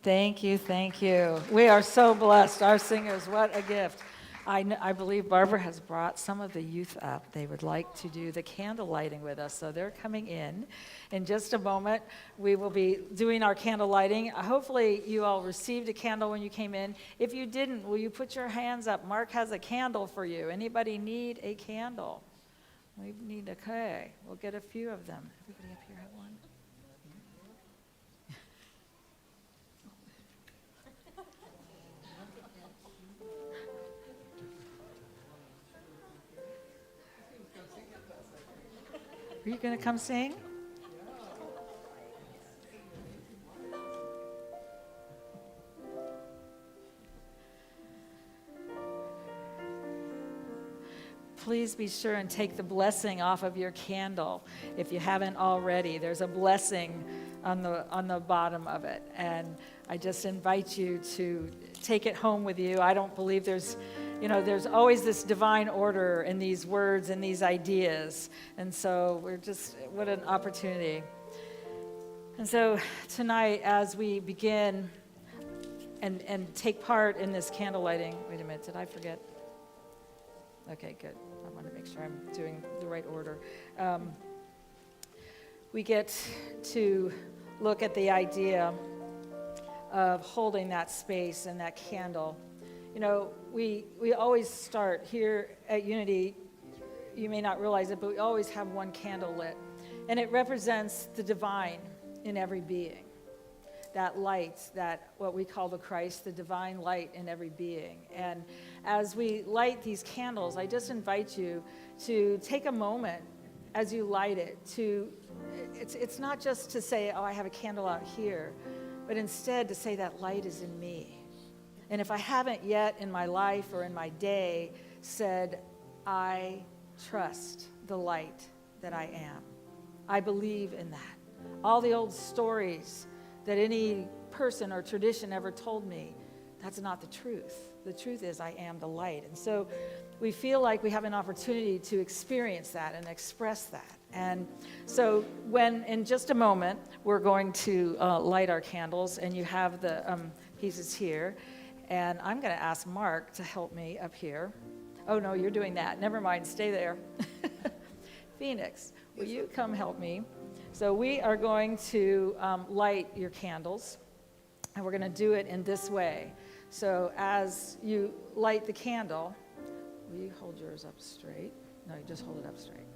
Thank you, thank you. We are so blessed. Our singers, what a gift. I believe Barbara has brought some of the youth up. They would like to do the candle lighting with us, so they're coming in. In just a moment, we will be doing our candle lighting. Hopefully, you all received a candle when you came in. If you didn't, will you put your hands up? Mark has a candle for you. Anybody need a candle? We need, okay, we'll get a few of them. Everybody up here have one? Are you going to come sing? Please be sure and take the blessing off of your candle if you haven't already. There's a blessing on the bottom of it, and I just invite you to take it home with you. I don't believe there's always this divine order in these words and these ideas, and so what an opportunity. And so tonight, as we begin and take part in this candle lighting, wait a minute, did I forget? Okay, good. I want to make sure I'm doing the right order. We get to look at the idea of holding that space and that candle. You know, we always start here at Unity. You may not realize it, but we always have one candle lit. And it represents the divine in every being. That light, that what we call the Christ, the divine light in every being. And as we light these candles, I just invite you to take a moment as you light it it's not just to say, oh, I have a candle out here, but instead to say that light is in me. And if I haven't yet in my life or in my day said, I trust the light that I am. I believe in that. All the old stories that any person or tradition ever told me, that's not the truth. The truth is I am the light. And so we feel like we have an opportunity to experience that and express that. And so in just a moment, we're going to light our candles, and you have the pieces here. And I'm going to ask Mark to help me up here. Oh, no, you're doing that. Never mind, stay there. Phoenix, will you come help me? So we are going to light your candles, and we're going to do it in this way. So as you light the candle, will you hold yours up straight? No, you just hold it up straight.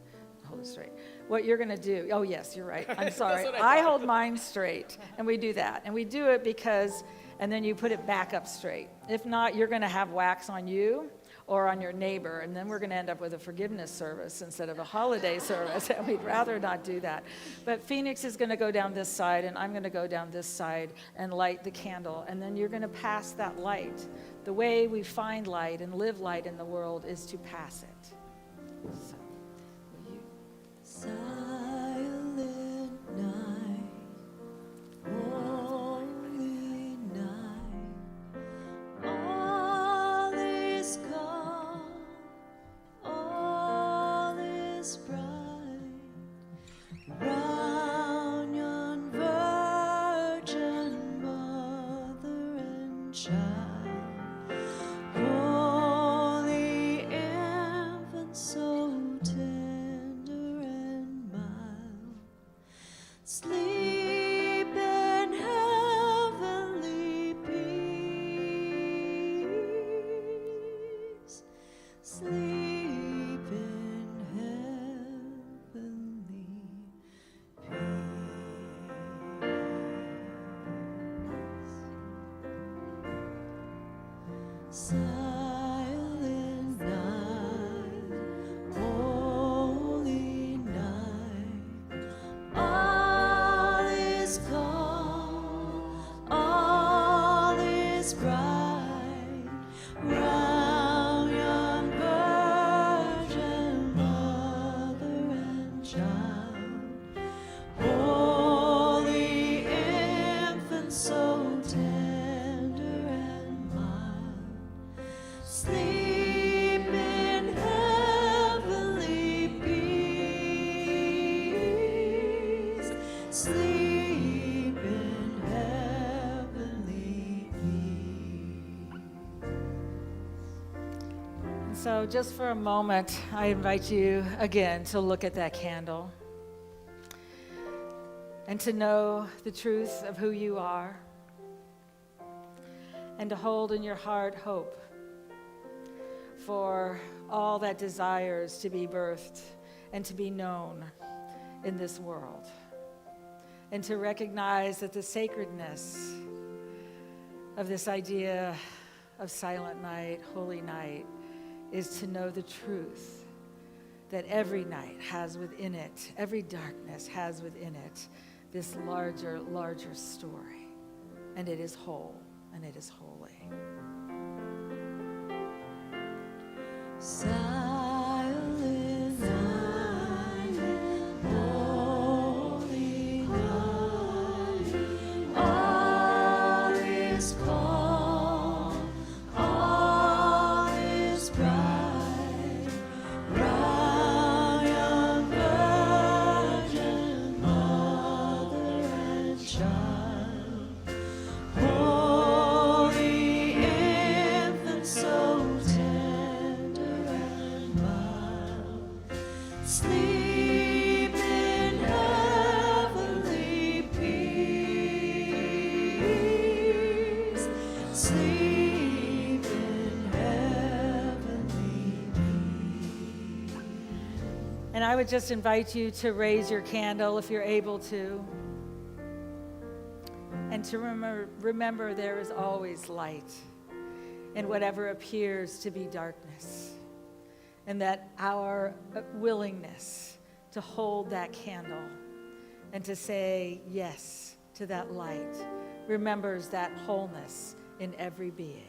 Hold it straight. What you're going to do, oh yes, you're right. I'm sorry. I hold mine straight, and we do that. And we do it because, and then you put it back up straight. If not, you're going to have wax on you or on your neighbor, and then we're going to end up with a forgiveness service instead of a holiday service, and we'd rather not do that. But Phoenix is going to go down this side, and I'm going to go down this side and light the candle, and then you're going to pass that light. The way we find light and live light in the world is to pass it. So, will you? Silent night, holy night, all is calm, all is bright, round yon virgin mother and child, holy infant, so tender and mild, sleep in heavenly peace, sleep in heavenly peace. Silent night, holy night, all is calm, all is bright, round yon virgin mother and child, holy infant, so tender and mild, sleep in heavenly peace, sleep in heavenly peace. And so just for a moment, I invite you again to look at that candle and to know the truth of who you are and to hold in your heart hope for all that desires to be birthed and to be known in this world, and to recognize that the sacredness of this idea of silent night, holy night, is to know the truth that every night has within it, every darkness has within it this larger, larger story, and it is whole and it is holy. Silent night, holy night, all is calm, all is bright, round yon virgin mother and child, holy infant, so tender and mild, sleep in heavenly peace, sleep in heavenly peace. And I would just invite you to raise your candle if you're able to, and to remember there is always light in whatever appears to be darkness, and that our willingness to hold that candle and to say yes to that light remembers that wholeness in every being.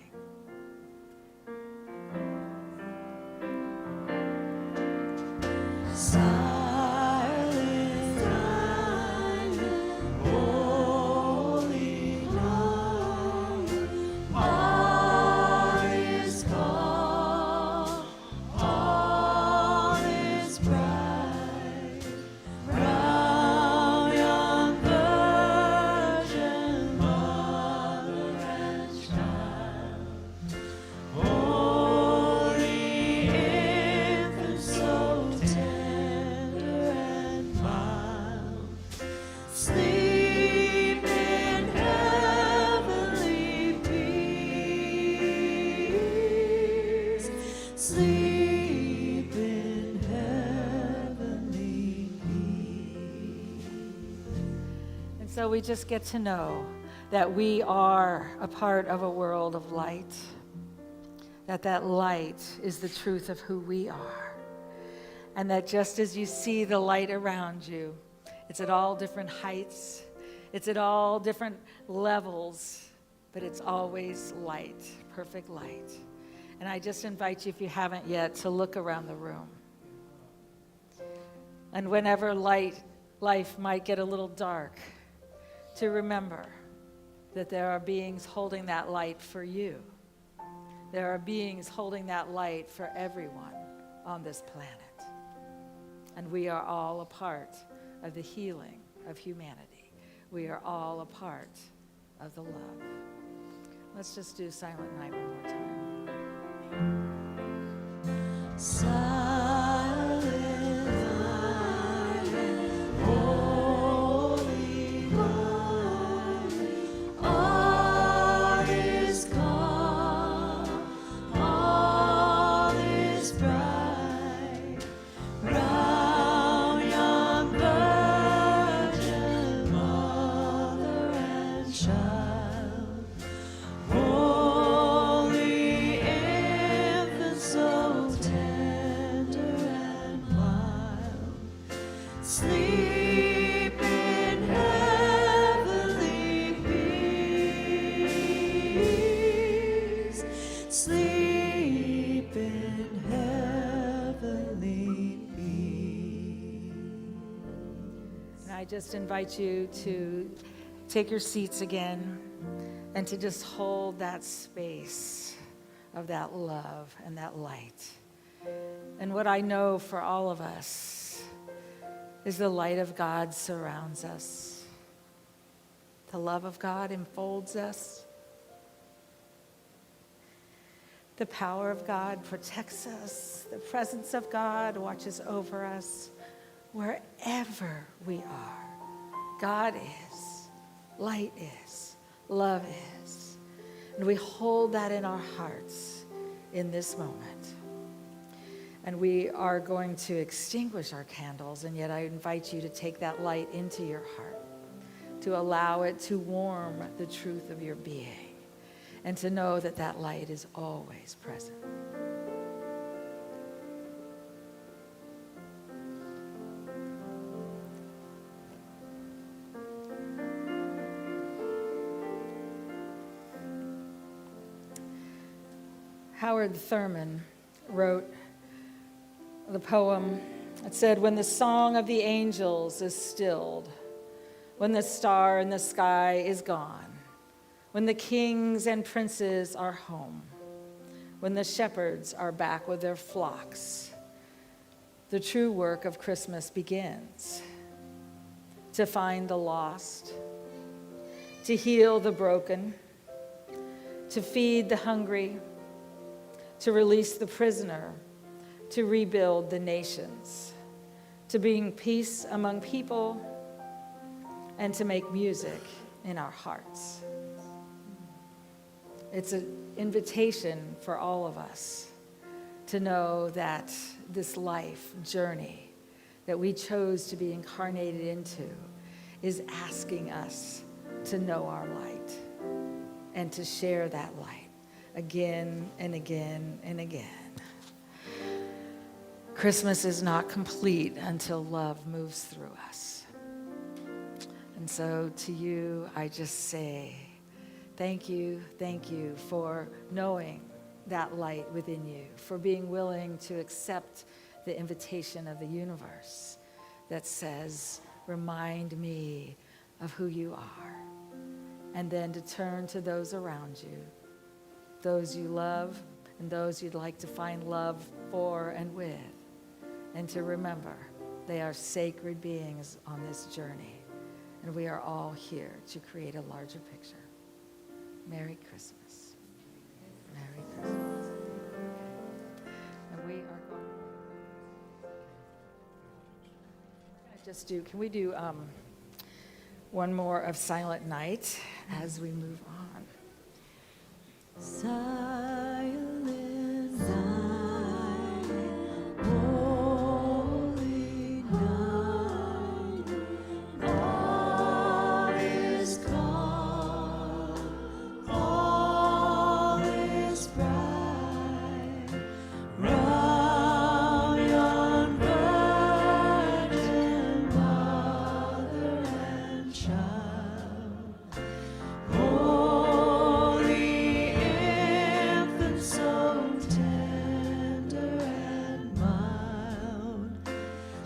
Silent night, holy night, all is calm, all is bright, round yon virgin mother and child, So we just get to know that we are a part of a world of light, that light is the truth of who we are, and that just as you see the light around you, it's at all different heights, it's at all different levels, but it's always light, perfect light. And I just invite you, if you haven't yet, to look around the room. And whenever life might get a little dark, to remember that there are beings holding that light for you. There are beings holding that light for everyone on this planet. And we are all a part of the healing of humanity. We are all a part of the love. Let's just do Silent Night one more time. Silent night, holy night, all is calm, all is bright. Round young virgin, mother and child, holy infant, so tender and mild, sleep in heavenly peace, sleep in heavenly peace. And I just invite you to take your seats again and to just hold that space of that love and that light. And what I know for all of us is the light of God surrounds us. The love of God enfolds us. The power of God protects us. The presence of God watches over us wherever we are. God is, light is, love is. And we hold that in our hearts in this moment. And we are going to extinguish our candles, and yet I invite you to take that light into your heart, to allow it to warm the truth of your being, and to know that that light is always present. Howard Thurman wrote the poem. It said, "When the song of the angels is stilled, when the star in the sky is gone, when the kings and princes are home, when the shepherds are back with their flocks, the true work of Christmas begins. To find the lost, to heal the broken, to feed the hungry, to release the prisoner, to rebuild the nations, to bring peace among people, and to make music in our hearts." It's an invitation for all of us to know that this life journey that we chose to be incarnated into is asking us to know our light and to share that light again and again and again. Christmas is not complete until love moves through us. And so to you, I just say, thank you for knowing that light within you, for being willing to accept the invitation of the universe that says, remind me of who you are. And then to turn to those around you, those you love and those you'd like to find love for and with, and to remember they are sacred beings on this journey, and we are all here to create a larger picture. Merry Christmas. Merry Christmas. And we are going to just do, can we do one more of Silent Night as we move on? Silent night, holy night, all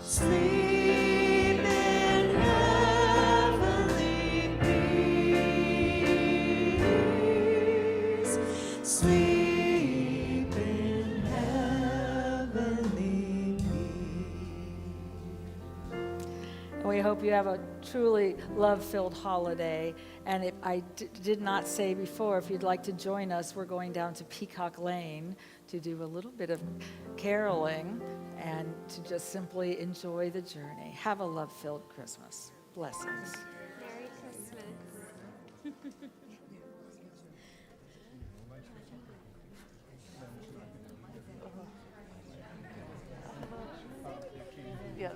Sleep in heavenly peace. Sleep in heavenly peace. We hope you have a truly love-filled holiday. And if I did not say before, if you'd like to join us, we're going down to Peacock Lane to do a little bit of caroling and to just simply enjoy the journey. Have a love-filled Christmas. Blessings. Merry Christmas. Yeah.